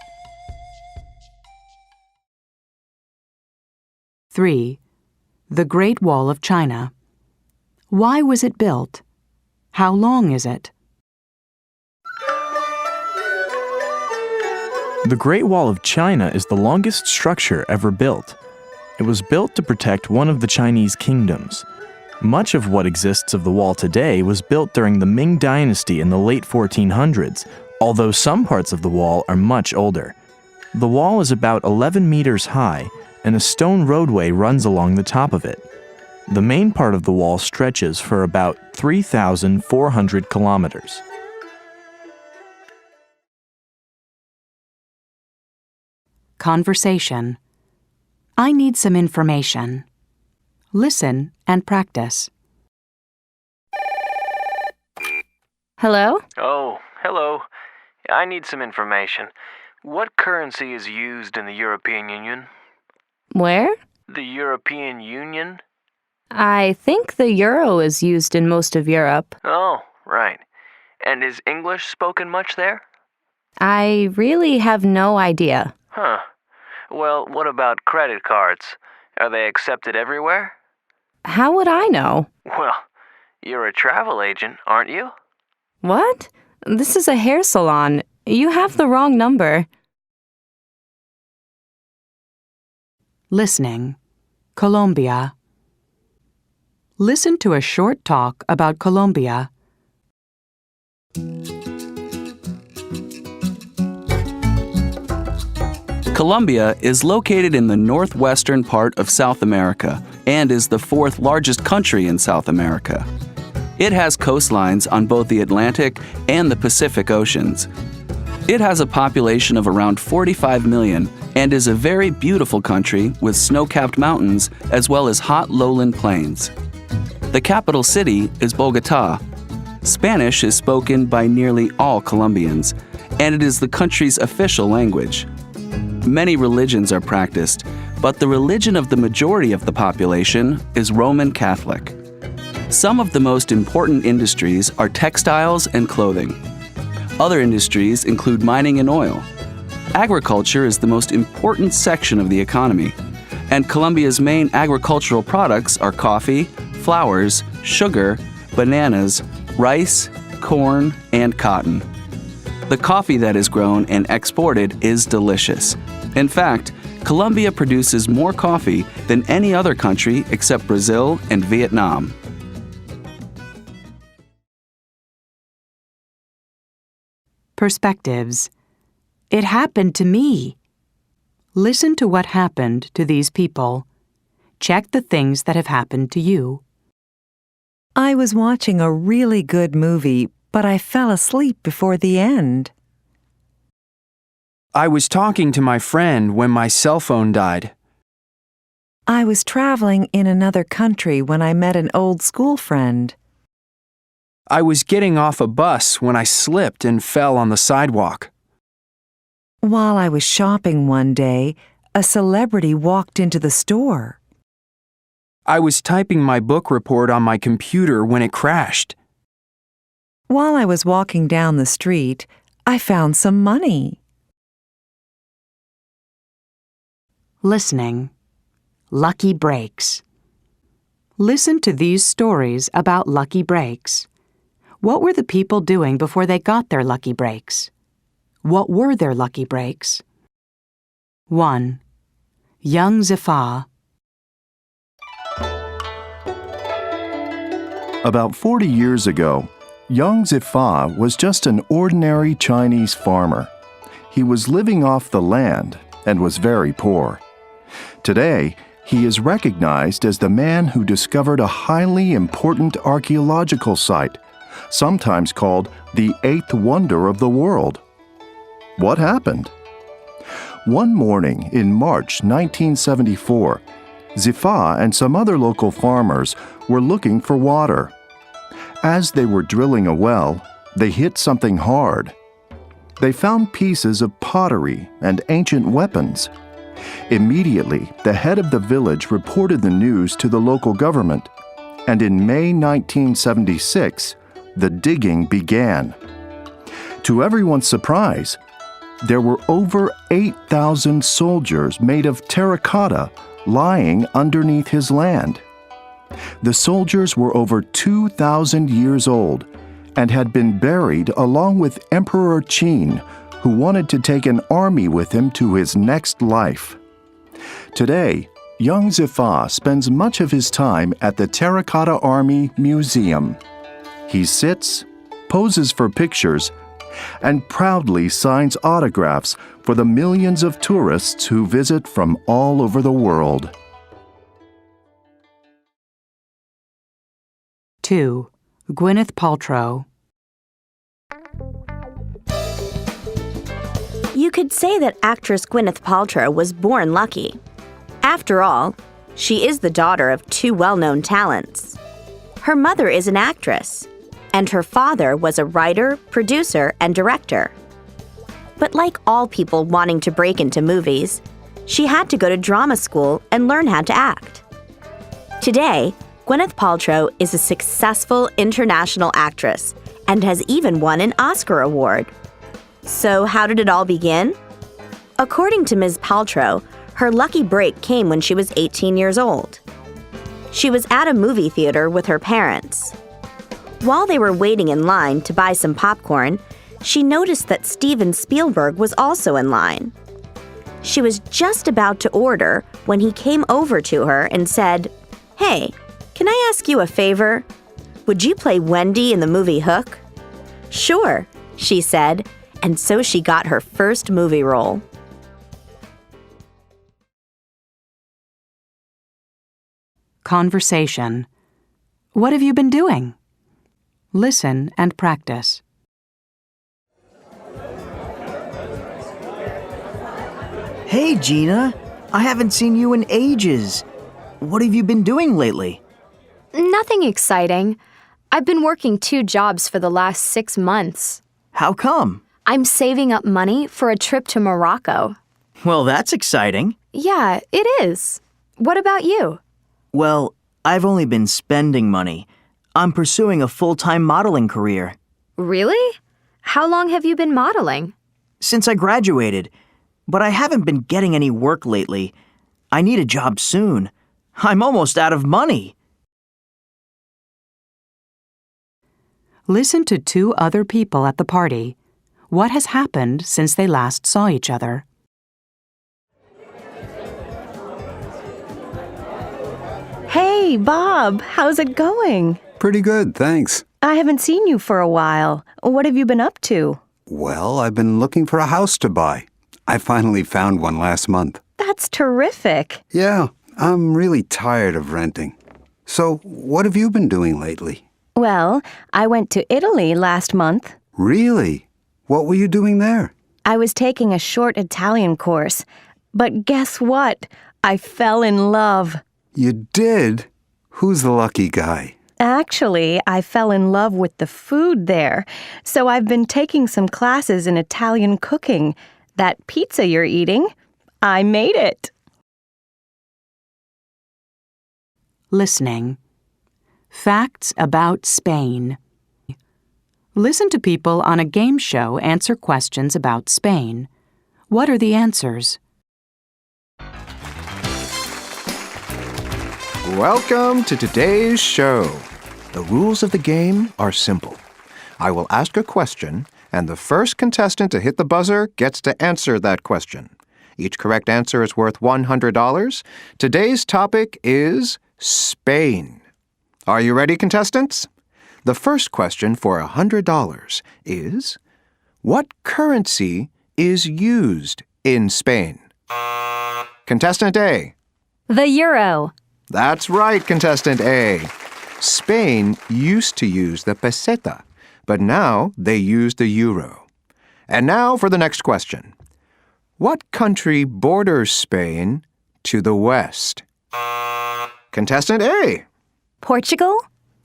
3. The Great Wall of China. Why was it built? How long is it? The Great Wall of China is the longest structure ever built. It was built to protect one of the Chinese kingdoms. Much of what exists of the wall today was built during the Ming Dynasty in the late 1400s, although some parts of the wall are much older. The wall is about 11 meters high, and a stone roadway runs along the top of it. The main part of the wall stretches for about 3,400 kilometers. Conversation. I need some information. Listen and practice. Hello? Oh, hello. I need some information. What currency is used in the European Union? Where? The European Union? I think the euro is used in most of Europe. Oh, right. And is English spoken much there? I really have no idea. Huh. Well, what about credit cards? Are they accepted everywhere? How would I know? Well, you're a travel agent, aren't you? What? This is a hair salon. You have the wrong number. Listening. Colombia. Listen to a short talk about Colombia. Colombia is located in the northwestern part of South America and is the fourth largest country in South America. It has coastlines on both the Atlantic and the Pacific Oceans. It has a population of around 45 million and is a very beautiful country with snow-capped mountains as well as hot lowland plains. The capital city is Bogotá. Spanish is spoken by nearly all Colombians, and it is the country's official language. Many religions are practiced, but the religion of the majority of the population is Roman Catholic. Some of the most important industries are textiles and clothing. Other industries include mining and oil. Agriculture is the most important section of the economy, and Colombia's main agricultural products are coffee, flowers, sugar, bananas, rice, corn, and cotton. The coffee that is grown and exported is delicious. In fact, Colombia produces more coffee than any other country except Brazil and Vietnam. Perspectives. It happened to me. Listen to what happened to these people. Check the things that have happened to you. I was watching a really good movie, but I fell asleep before the end. I was talking to my friend when my cell phone died. I was traveling in another country when I met an old school friend. I was getting off a bus when I slipped and fell on the sidewalk. While I was shopping one day, a celebrity walked into the store. I was typing my book report on my computer when it crashed. While I was walking down the street, I found some money. Listening. Lucky breaks. Listen to these stories about lucky breaks. What were the people doing before they got their lucky breaks? What were their lucky breaks? 1. Young Zifah. About 40 years ago, young Zifah was just an ordinary Chinese farmer. He was living off the land and was very poor. Today, he is recognized as the man who discovered a highly important archaeological site, sometimes called the Eighth Wonder of the World. What happened? One morning in March 1974, Zifah and some other local farmers were looking for water. As they were drilling a well, they hit something hard. They found pieces of pottery and ancient weapons. Immediately, the head of the village reported the news to the local government, and in May 1976, the digging began. To everyone's surprise, there were over 8,000 soldiers made of terracotta lying underneath his land. The soldiers were over 2,000 years old and had been buried along with Emperor Qin, who wanted to take an army with him to his next life. Today, young Zifah spends much of his time at the Terracotta Army Museum. He sits, poses for pictures, and proudly signs autographs for the millions of tourists who visit from all over the world. 2. Gwyneth Paltrow. You could say that actress Gwyneth Paltrow was born lucky. After all, she is the daughter of two well-known talents. Her mother is an actress, and her father was a writer, producer, and director. But like all people wanting to break into movies, she had to go to drama school and learn how to act. Today, Gwyneth Paltrow is a successful international actress and has even won an Oscar award. So how did it all begin? According to Ms. Paltrow, her lucky break came when she was 18 years old. She was at a movie theater with her parents. While they were waiting in line to buy some popcorn, she noticed that Steven Spielberg was also in line. She was just about to order when he came over to her and said, "Hey, can I ask you a favor? Would you play Wendy in the movie Hook?" "Sure," she said, and so she got her first movie role. Conversation. What have you been doing? Listen and practice. Hey, Gina. I haven't seen you in ages. What have you been doing lately? Nothing exciting. I've been working 2 jobs for the last 6 months. How come? I'm saving up money for a trip to Morocco. Well, that's exciting. Yeah, it is. What about you? Well, I've only been spending money. I'm pursuing a full-time modeling career. Really? How long have you been modeling? Since I graduated, but I haven't been getting any work lately. I need a job soon. I'm almost out of money. Listen to 2 other people at the party. What has happened since they last saw each other? Hey, Bob, how's it going? Pretty good, thanks. I haven't seen you for a while. What have you been up to? Well, I've been looking for a house to buy. I finally found one last month. That's terrific. Yeah, I'm really tired of renting. So, what have you been doing lately? Well, I went to Italy last month. Really? What were you doing there? I was taking a short Italian course. But guess what? I fell in love. You did? Who's the lucky guy? Actually, I fell in love with the food there. So I've been taking some classes in Italian cooking. That pizza you're eating, I made it. Listening. Facts about Spain. Listen to people on a game show answer questions about Spain. What are the answers? Welcome to today's show. The rules of the game are simple. I will ask a question, and the first contestant to hit the buzzer gets to answer that question. Each correct answer is worth $100. Today's topic is Spain. Are you ready, contestants? The first question for $100 is, what currency is used in Spain? Contestant A. The euro. That's right, contestant A. Spain used to use the peseta, but now they use the euro. And now for the next question. What country borders Spain to the west? Contestant A. Portugal?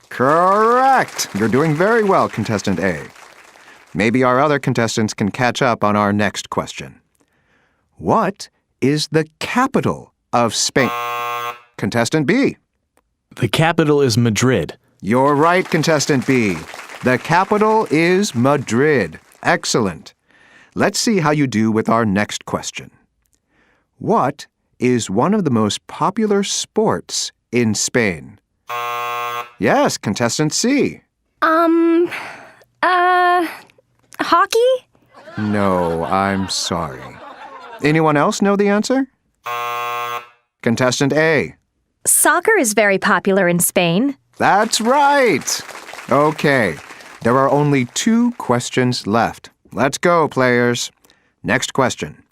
Correct. You're doing very well, contestant A. Maybe our other contestants can catch up on our next question. What is the capital of Spain? Contestant B. The capital is Madrid. You're right, contestant B. The capital is Madrid. Excellent. Let's see how you do with our next question. What is one of the most popular sports in Spain? Yes, contestant C. Hockey? No, I'm sorry. Anyone else know the answer? Contestant A. Soccer is very popular in Spain. That's right. Okay, there are only 2 questions left. Let's go, players. Next question.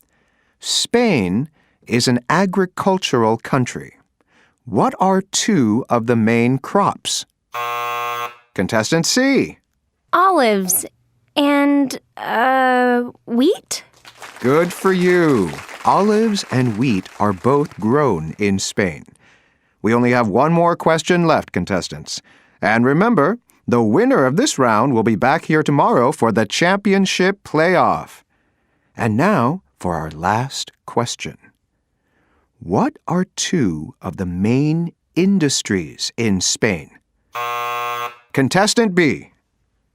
Spain is an agricultural country. What are 2 of the main crops? Contestant C. Olives and, wheat? Good for you. Olives and wheat are both grown in Spain. We only have 1 more question left, contestants. And remember, the winner of this round will be back here tomorrow for the championship playoff. And now for our last question. What are 2 of the main industries in Spain? Contestant B.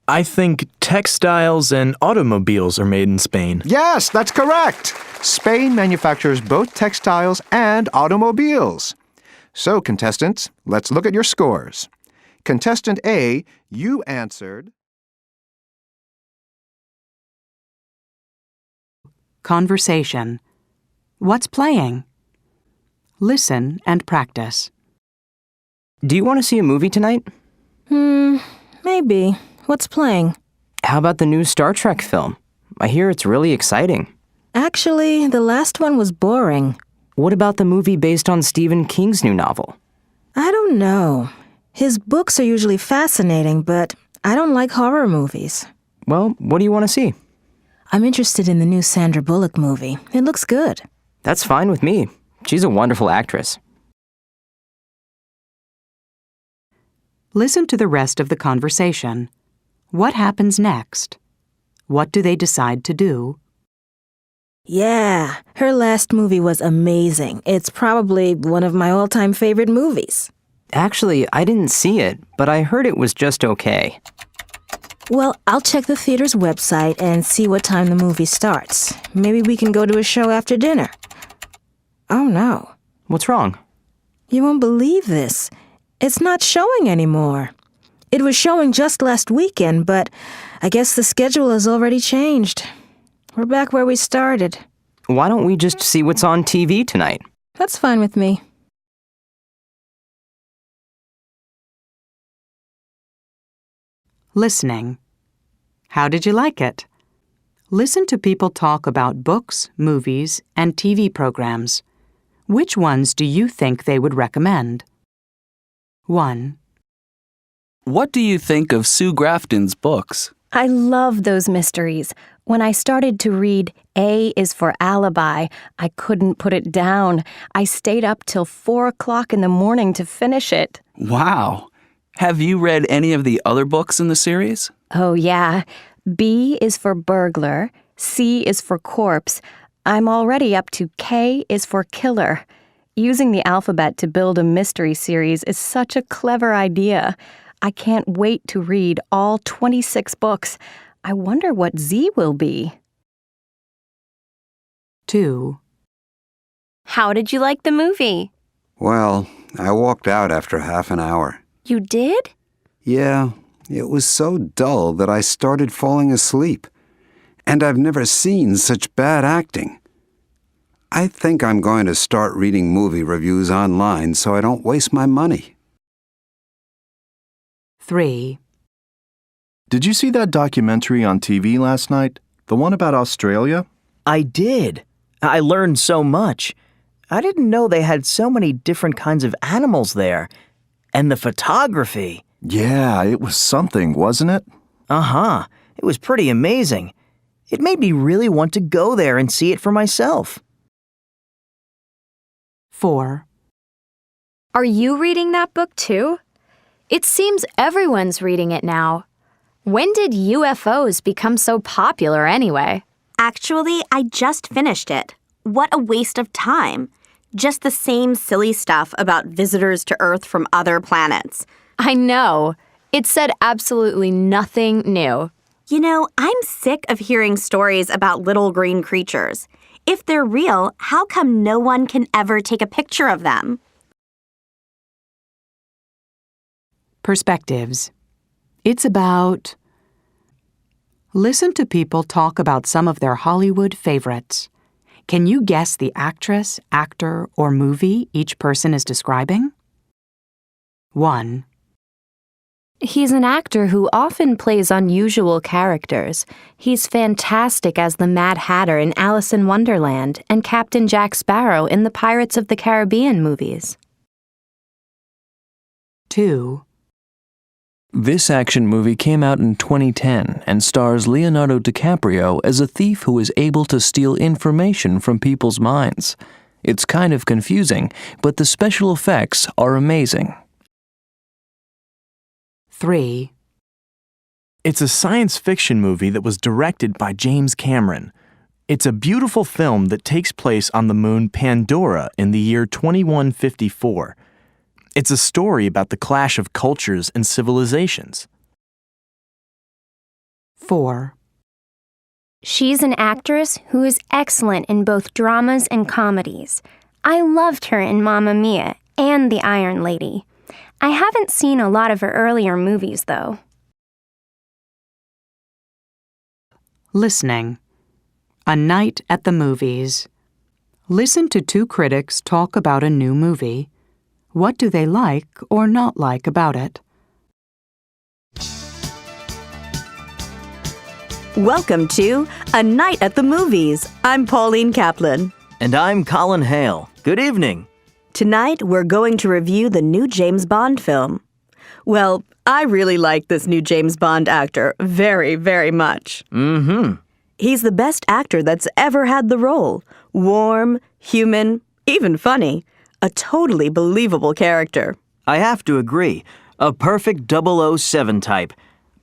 I think textiles and automobiles are made in Spain. Yes, that's correct. Spain manufactures both textiles and automobiles. So, contestants, let's look at your scores. Contestant A, you answered... Conversation. What's playing? Listen and practice. Do you want to see a movie tonight? Maybe. What's playing? How about the new Star Trek film? I hear it's really exciting. Actually, the last one was boring. What about the movie based on Stephen King's new novel? I don't know. His books are usually fascinating, but I don't like horror movies. Well, what do you want to see? I'm interested in the new Sandra Bullock movie. It looks good. That's fine with me. She's a wonderful actress. Listen to the rest of the conversation. What happens next? What do they decide to do? Yeah, her last movie was amazing. It's probably one of my all-time favorite movies. Actually, I didn't see it, but I heard it was just okay. Well, I'll check the theater's website and see what time the movie starts. Maybe we can go to a show after dinner. Oh, no. What's wrong? You won't believe this. It's not showing anymore. It was showing just last weekend, but I guess the schedule has already changed. We're back where we started. Why don't we just see what's on TV tonight? That's fine with me. Listening. How did you like it? Listen to people talk about books, movies, and TV programs. Which ones do you think they would recommend? 1. What do you think of Sue Grafton's books? I love those mysteries. When I started to read A is for Alibi, I couldn't put it down. I stayed up till 4 o'clock in the morning to finish it. Wow. Have you read any of the other books in the series? Oh, yeah. B is for burglar. C is for corpse. I'm already up to K is for killer. Using the alphabet to build a mystery series is such a clever idea. I can't wait to read all 26 books. I wonder what Z will be. 2. How did you like the movie? Well, I walked out after half an hour. You did? Yeah, it was so dull that I started falling asleep. And I've never seen such bad acting. I think I'm going to start reading movie reviews online so I don't waste my money. 3. Did you see that documentary on TV last night? The one about Australia? I did. I learned so much. I didn't know they had so many different kinds of animals there. And the photography. Yeah, it was something, wasn't it? Uh-huh. It was pretty amazing. It made me really want to go there and see it for myself. 4. Are you reading that book too? It seems everyone's reading it now. When did UFOs become so popular anyway? Actually, I just finished it. What a waste of time. Just the same silly stuff about visitors to Earth from other planets. I know. It said absolutely nothing new. You know, I'm sick of hearing stories about little green creatures. If they're real, how come no one can ever take a picture of them? Perspectives. It's about... Listen to people talk about some of their Hollywood favorites. Can you guess the actress, actor, or movie each person is describing? 1. He's an actor who often plays unusual characters. He's fantastic as the Mad Hatter in Alice in Wonderland and Captain Jack Sparrow in the Pirates of the Caribbean movies. 2. This action movie came out in 2010 and stars Leonardo DiCaprio as a thief who is able to steal information from people's minds. It's kind of confusing, but the special effects are amazing. 3. It's a science fiction movie that was directed by James Cameron. It's a beautiful film that takes place on the moon Pandora in the year 2154. It's a story about the clash of cultures and civilizations. 4. She's an actress who is excellent in both dramas and comedies. I loved her in Mamma Mia and The Iron Lady. I haven't seen a lot of her earlier movies, though. Listening. A night at the movies. Listen to 2 critics talk about a new movie. What do they like or not like about it? Welcome to A Night at the Movies. I'm Pauline Kaplan. And I'm Colin Hale. Good evening. Tonight, we're going to review the new James Bond film. Well, I really like this new James Bond actor very, very much. Mm-hmm. He's the best actor that's ever had the role. Warm, human, even funny. A totally believable character. I have to agree. A perfect 007 type.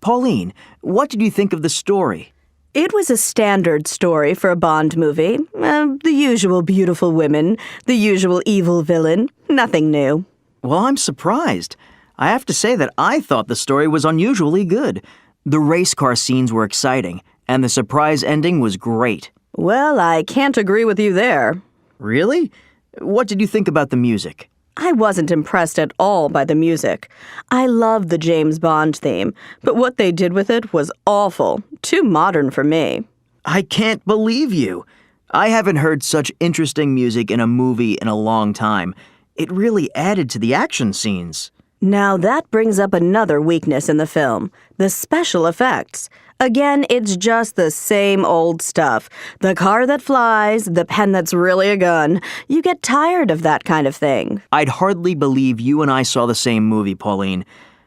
Pauline, what did you think of the story? It was a standard story for a Bond movie. The usual beautiful women, the usual evil villain, nothing new. Well, I'm surprised. I have to say that I thought the story was unusually good. The race car scenes were exciting, and the surprise ending was great. Well, I can't agree with you there. Really? What did you think about the music? I wasn't impressed at all by the music. I love the James Bond theme, but what they did with it was awful. Too modern for me. I can't believe you. I haven't heard such interesting music in a movie in a long time. It really added to the action scenes. Now that brings up another weakness in the film, the special effects. Again, it's just the same old stuff. The car that flies, the pen that's really a gun. You get tired of that kind of thing. I'd hardly believe you and I saw the same movie, Pauline.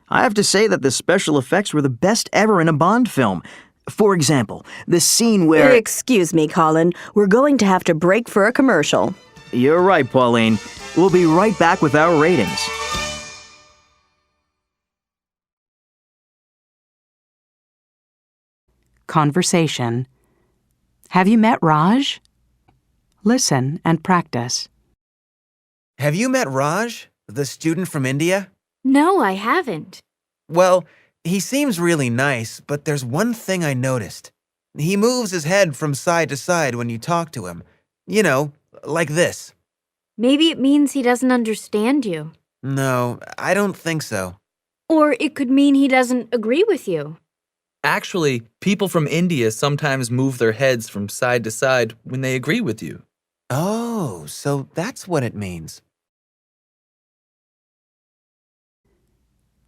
I have to say that the special effects were the best ever in a Bond film. For example, the scene where... Excuse me, Colin. We're going to have to break for a commercial. You're right, Pauline. We'll be right back with our ratings. Conversation. Have you met Raj? Listen and practice. Have you met Raj, the student from India? No, I haven't. Well, he seems really nice, but there's one thing I noticed. He moves his head from side to side when you talk to him. You know, like this. Maybe it means he doesn't understand you. No, I don't think so. Or it could mean he doesn't agree with you. Actually, people from India sometimes move their heads from side to side when they agree with you. Oh, so that's what it means.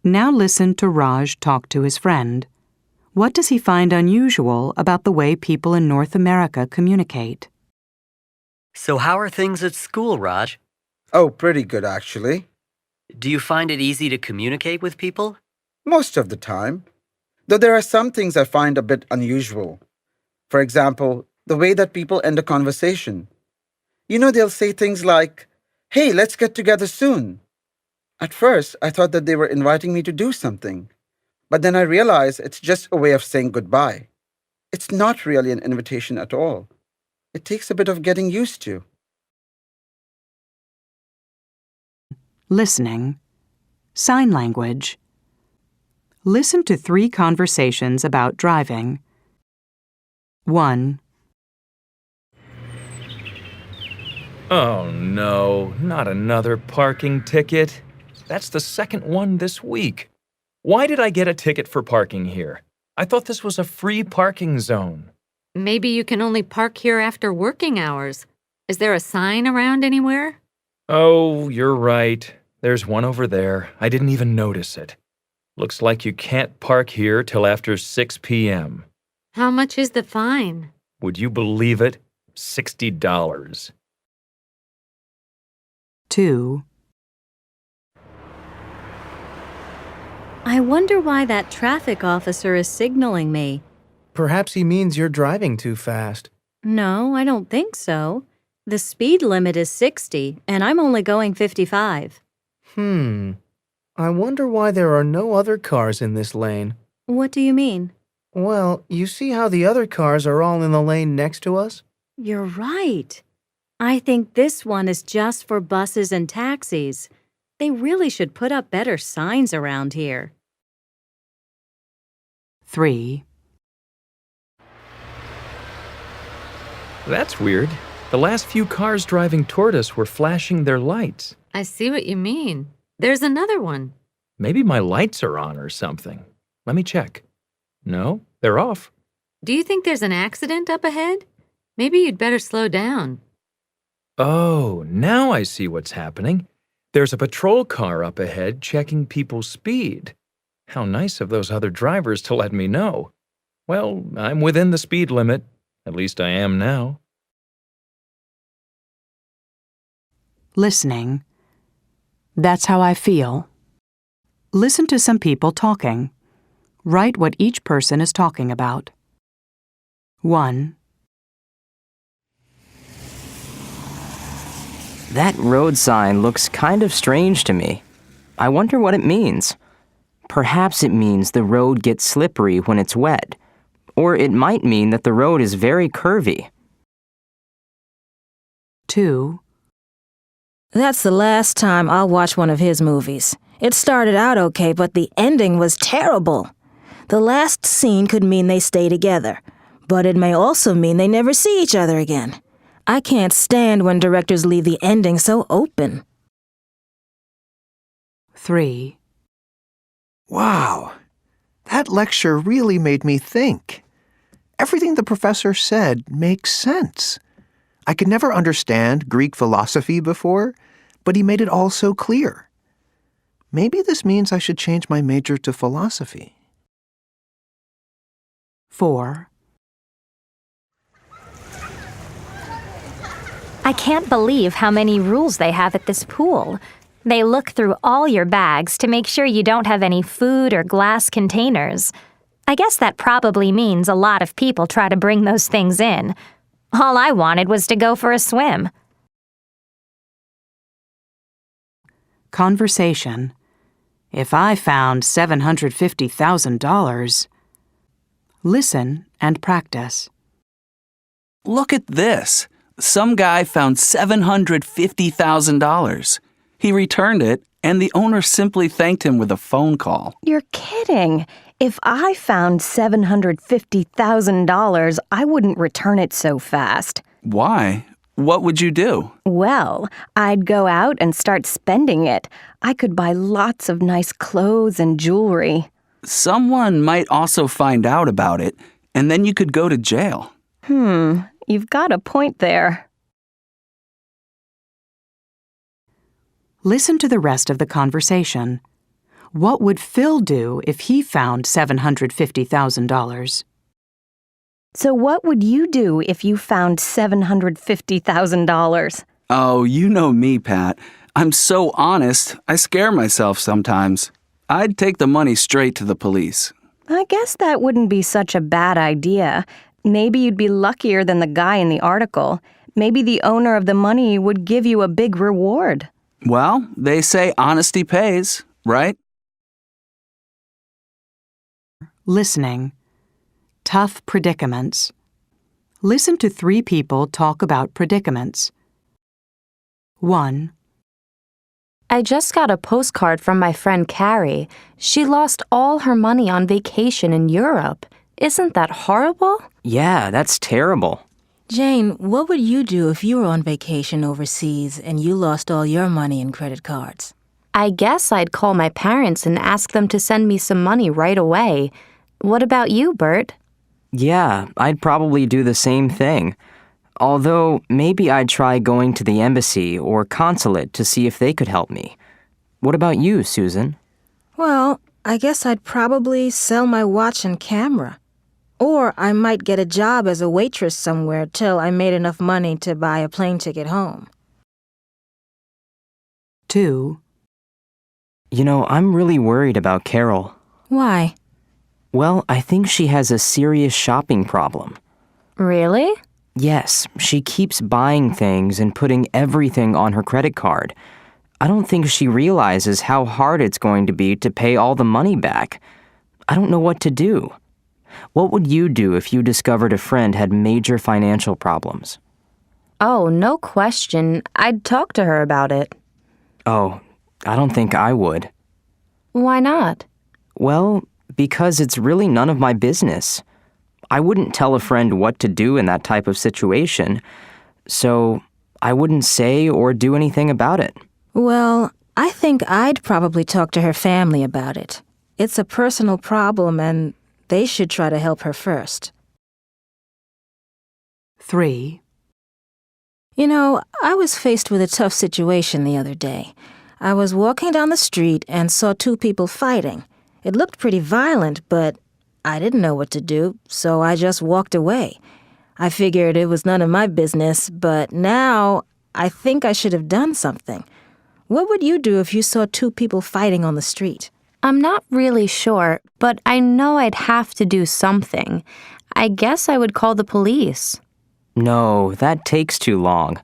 Now listen to Raj talk to his friend. What does he find unusual about the way people in North America communicate? So how are things at school, Raj? Oh, pretty good, actually. Do you find it easy to communicate with people? Most of the time. Though there are some things I find a bit unusual. For example, the way that people end a conversation. You know, they'll say things like, "Hey, let's get together soon." At first, I thought that they were inviting me to do something. But then I realized it's just a way of saying goodbye. It's not really an invitation at all. It takes a bit of getting used to. Listening. Sign language. Listen to 3 conversations about driving. 1. Oh no, not another parking ticket. That's the second one this week. Why did I get a ticket for parking here? I thought this was a free parking zone. Maybe you can only park here after working hours. Is there a sign around anywhere? Oh, you're right. There's one over there. I didn't even notice it. Looks like you can't park here till after 6 p.m. How much is the fine? Would you believe it? $60. 2. I wonder why that traffic officer is signaling me. Perhaps he means you're driving too fast. No, I don't think so. The speed limit is 60, and I'm only going 55. I wonder why there are no other cars in this lane. What do you mean? Well, you see how the other cars are all in the lane next to us? You're right. I think this one is just for buses and taxis. They really should put up better signs around here. 3. That's weird. The last few cars driving toward us were flashing their lights. I see what you mean. There's another one. Maybe my lights are on or something. Let me check. No, they're off. Do you think there's an accident up ahead? Maybe you'd better slow down. Oh, now I see what's happening. There's a patrol car up ahead checking people's speed. How nice of those other drivers to let me know. Well, I'm within the speed limit. At least I am now. Listening. That's how I feel. Listen to some people talking. Write what each person is talking about. 1. That road sign looks kind of strange to me. I wonder what it means. Perhaps it means the road gets slippery when it's wet. Or it might mean that the road is very curvy. 2. That's the last time I'll watch one of his movies. It started out okay, but the ending was terrible. The last scene could mean they stay together, but it may also mean they never see each other again. I can't stand when directors leave the ending so open. 3. Wow, that lecture really made me think. Everything the professor said makes sense. I could never understand Greek philosophy before, but he made it all so clear. Maybe this means I should change my major to philosophy. 4. I can't believe how many rules they have at this pool. They look through all your bags to make sure you don't have any food or glass containers. I guess that probably means a lot of people try to bring those things in. All I wanted was to go for a swim. Conversation. If I found $750,000. Listen and practice. Look at this. Some guy found $750,000. He returned it and the owner simply thanked him with a phone call. You're kidding. If I found $750,000, I wouldn't return it so fast. Why? What would you do? Well, I'd go out and start spending it. I could buy lots of nice clothes and jewelry. Someone might also find out about it, and then you could go to jail. You've got a point there. Listen to the rest of the conversation. What would Phil do if he found $750,000? So what would you do if you found $750,000? Oh, you know me, Pat. I'm so honest, I scare myself sometimes. I'd take the money straight to the police. I guess that wouldn't be such a bad idea. Maybe you'd be luckier than the guy in the article. Maybe the owner of the money would give you a big reward. Well, they say honesty pays, right? Listening. Tough predicaments. Listen to 3 people talk about predicaments. 1. I just got a postcard from my friend Carrie. She lost all her money on vacation in Europe. Isn't that horrible? Yeah, that's terrible. Jane, what would you do if you were on vacation overseas and you lost all your money in credit cards? I guess I'd call my parents and ask them to send me some money right away. What about you, Bert? Yeah, I'd probably do the same thing. Although, maybe I'd try going to the embassy or consulate to see if they could help me. What about you, Susan? Well, I guess I'd probably sell my watch and camera. Or I might get a job as a waitress somewhere till I made enough money to buy a plane ticket home. 2. You know, I'm really worried about Carol. Why? Well, I think she has a serious shopping problem. Really? Yes, she keeps buying things and putting everything on her credit card. I don't think she realizes how hard it's going to be to pay all the money back. I don't know what to do. What would you do if you discovered a friend had major financial problems? Oh, no question. I'd talk to her about it. Oh, I don't think I would. Why not? Well, because it's really none of my business. I wouldn't tell a friend what to do in that type of situation, so I wouldn't say or do anything about it. Well, I think I'd probably talk to her family about it. It's a personal problem and they should try to help her first. 3. You know, I was faced with a tough situation the other day. I was walking down the street and saw 2 people fighting. It looked pretty violent, but I didn't know what to do, so I just walked away. I figured it was none of my business, but now I think I should have done something. What would you do if you saw 2 people fighting on the street? I'm not really sure, but I know I'd have to do something. I guess I would call the police. No, that takes too long.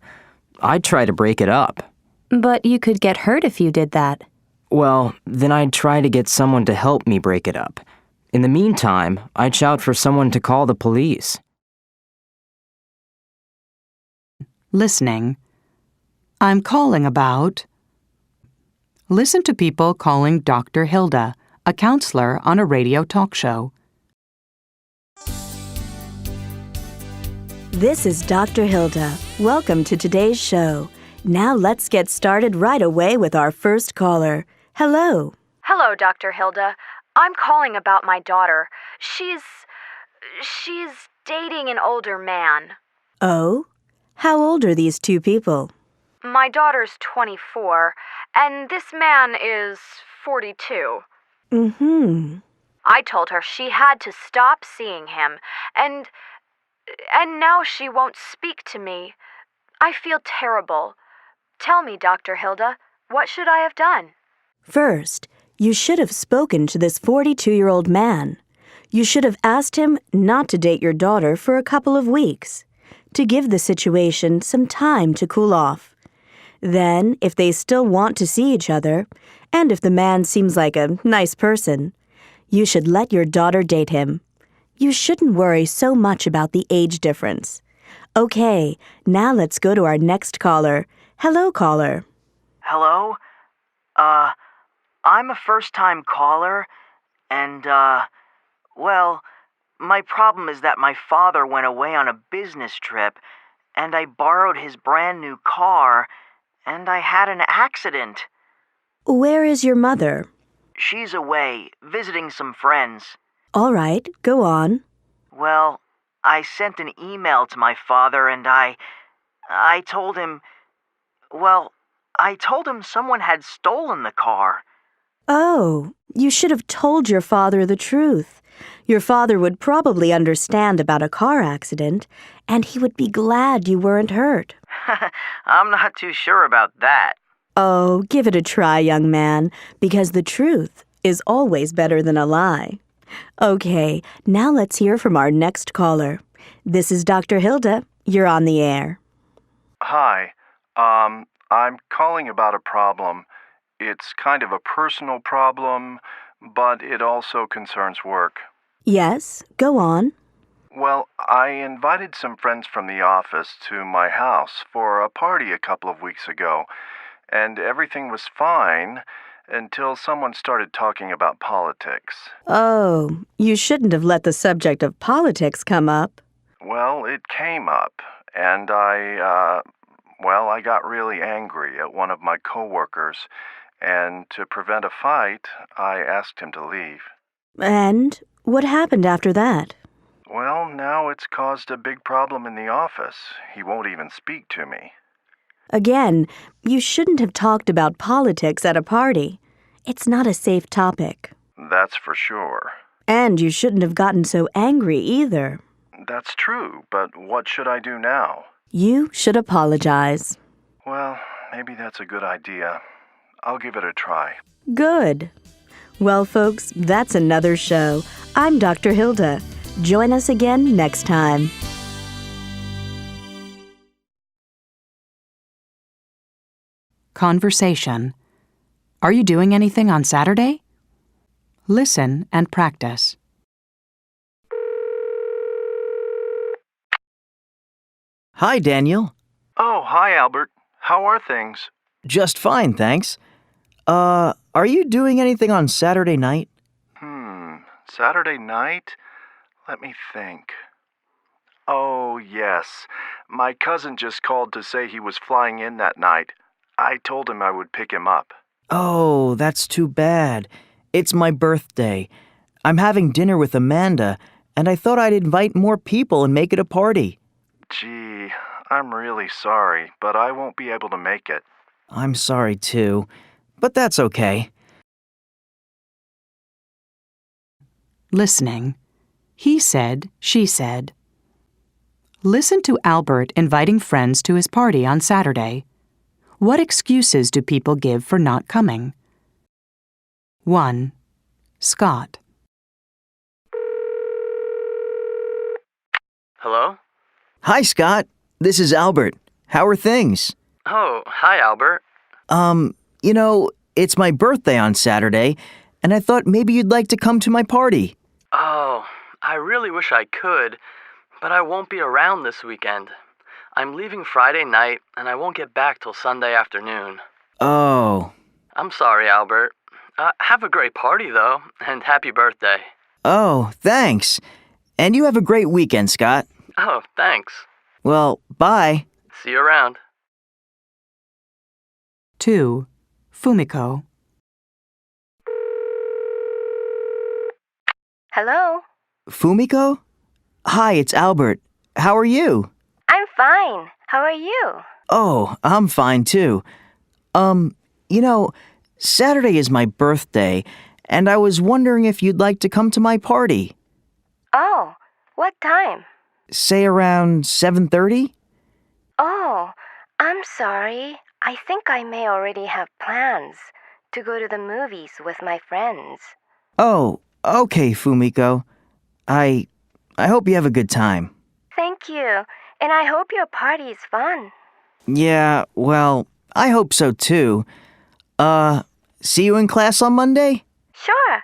I'd try to break it up. But you could get hurt if you did that. Well, then I'd try to get someone to help me break it up. In the meantime, I'd shout for someone to call the police. Listening. I'm calling about. Listen to people calling Dr. Hilda, a counselor on a radio talk show. This is Dr. Hilda. Welcome to today's show. Now let's get started right away with our first caller. Hello. Hello, Dr. Hilda. I'm calling about my daughter. She's dating an older man. Oh? How old are these 2 people? My daughter's 24, and this man is 42. I told her she had to stop seeing him, and now she won't speak to me. I feel terrible. Tell me, Dr. Hilda, what should I have done? First, you should have spoken to this 42-year-old man. You should have asked him not to date your daughter for a couple of weeks, to give the situation some time to cool off. Then, if they still want to see each other, and if the man seems like a nice person, you should let your daughter date him. You shouldn't worry so much about the age difference. Okay, now let's go to our next caller. Hello, caller. Hello? I'm a first-time caller, and, well, my problem is that my father went away on a business trip, and I borrowed his brand new car, and I had an accident. Where is your mother? She's away, visiting some friends. All right, go on. Well, I sent an email to my father, and I told him, well, I told him someone had stolen the car. Oh, you should have told your father the truth. Your father would probably understand about a car accident, and he would be glad you weren't hurt. I'm not too sure about that. Oh, give it a try, young man, because the truth is always better than a lie. Okay, now let's hear from our next caller. This is Dr. Hilda. You're on the air. Hi. I'm calling about a problem. It's kind of a personal problem, but it also concerns work. Yes, go on. Well, I invited some friends from the office to my house for a party a couple of weeks ago, and everything was fine until someone started talking about politics. Oh, you shouldn't have let the subject of politics come up. Well, it came up, and I got really angry at one of my coworkers, and to prevent a fight, I asked him to leave. And what happened after that? Well, now it's caused a big problem in the office. He won't even speak to me. Again, you shouldn't have talked about politics at a party. It's not a safe topic. That's for sure. And you shouldn't have gotten so angry either. That's true, but what should I do now? You should apologize. Well, maybe that's a good idea. I'll give it a try. Good. Well, folks, that's another show. I'm Dr. Hilda. Join us again next time. Conversation. Are you doing anything on Saturday? Listen and practice. Hi, Daniel. Oh, hi, Albert. How are things? Just fine, thanks. Are you doing anything on Saturday night? Saturday night? Let me think. Oh, yes. My cousin just called to say he was flying in that night. I told him I would pick him up. Oh, that's too bad. It's my birthday. I'm having dinner with Amanda, and I thought I'd invite more people and make it a party. Gee, I'm really sorry, but I won't be able to make it. I'm sorry, too, but that's okay. Listening. He said, she said. Listen to Albert inviting friends to his party on Saturday. What excuses do people give for not coming? 1. Scott. Hello? Hi, Scott. This is Albert. How are things? Oh, hi, Albert. It's my birthday on Saturday, and I thought maybe you'd like to come to my party. Oh, I really wish I could, but I won't be around this weekend. I'm leaving Friday night, and I won't get back till Sunday afternoon. Oh. I'm sorry, Albert. Have a great party, though, and happy birthday. Oh, thanks. And you have a great weekend, Scott. Oh, thanks. Well, bye. See you around. 2. Fumiko. Hello? Fumiko? Hi, it's Albert. How are you? I'm fine. How are you? Oh, I'm fine, too. Saturday is my birthday, and I was wondering if you'd like to come to my party. Oh, what time? Say around 7:30? Oh, I'm sorry. I think I may already have plans to go to the movies with my friends. Oh, okay, Fumiko. I hope you have a good time. Thank you, and I hope your party is fun. Yeah, well, I hope so too. See you in class on Monday? Sure.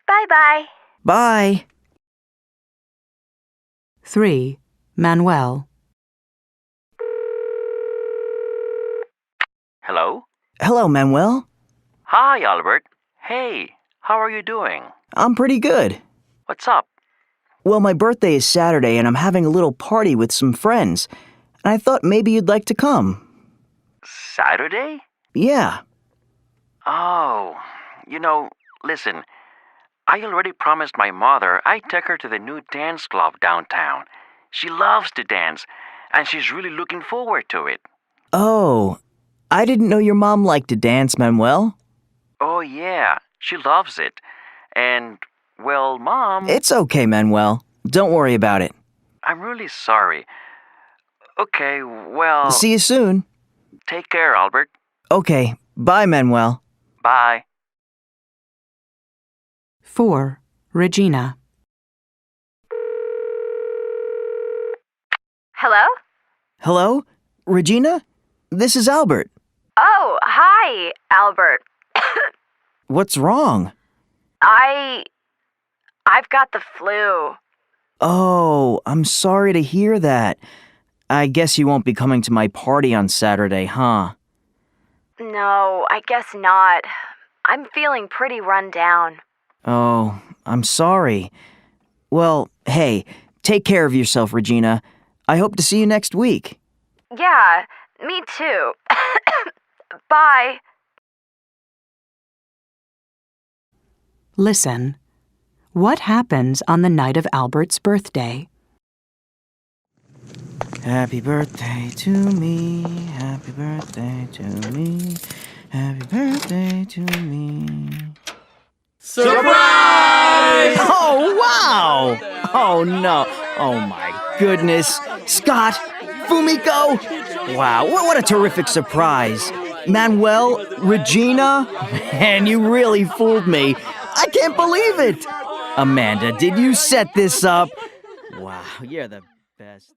Bye-bye. Bye. 3. Manuel. Hello? Hello, Manuel. Hi, Albert. Hey, how are you doing? I'm pretty good. What's up? Well, my birthday is Saturday and I'm having a little party with some friends. And I thought maybe you'd like to come. Saturday? Yeah. Oh, listen, I already promised my mother I'd take her to the new dance club downtown. She loves to dance, and she's really looking forward to it. Oh, I didn't know your mom liked to dance, Manuel. Oh, yeah, she loves it. And, well, Mom... It's okay, Manuel. Don't worry about it. I'm really sorry. Okay, well... See you soon. Take care, Albert. Okay, bye, Manuel. Bye. 4. Regina. Hello? Hello? Regina? This is Albert. Oh, hi, Albert. What's wrong? I've got the flu. Oh, I'm sorry to hear that. I guess you won't be coming to my party on Saturday, huh? No, I guess not. I'm feeling pretty run down. Oh, I'm sorry. Well, hey, take care of yourself, Regina. I hope to see you next week. Yeah, me too. Bye. Listen. What happens on the night of Albert's birthday? Happy birthday to me, happy birthday to me, happy birthday to me. Surprise! Oh, wow! Oh, no. Oh, my goodness. Scott, Fumiko. Wow, what a terrific surprise. Manuel, Regina, man, you really fooled me. I can't believe it. Amanda, did you set this up? Wow, you're the best.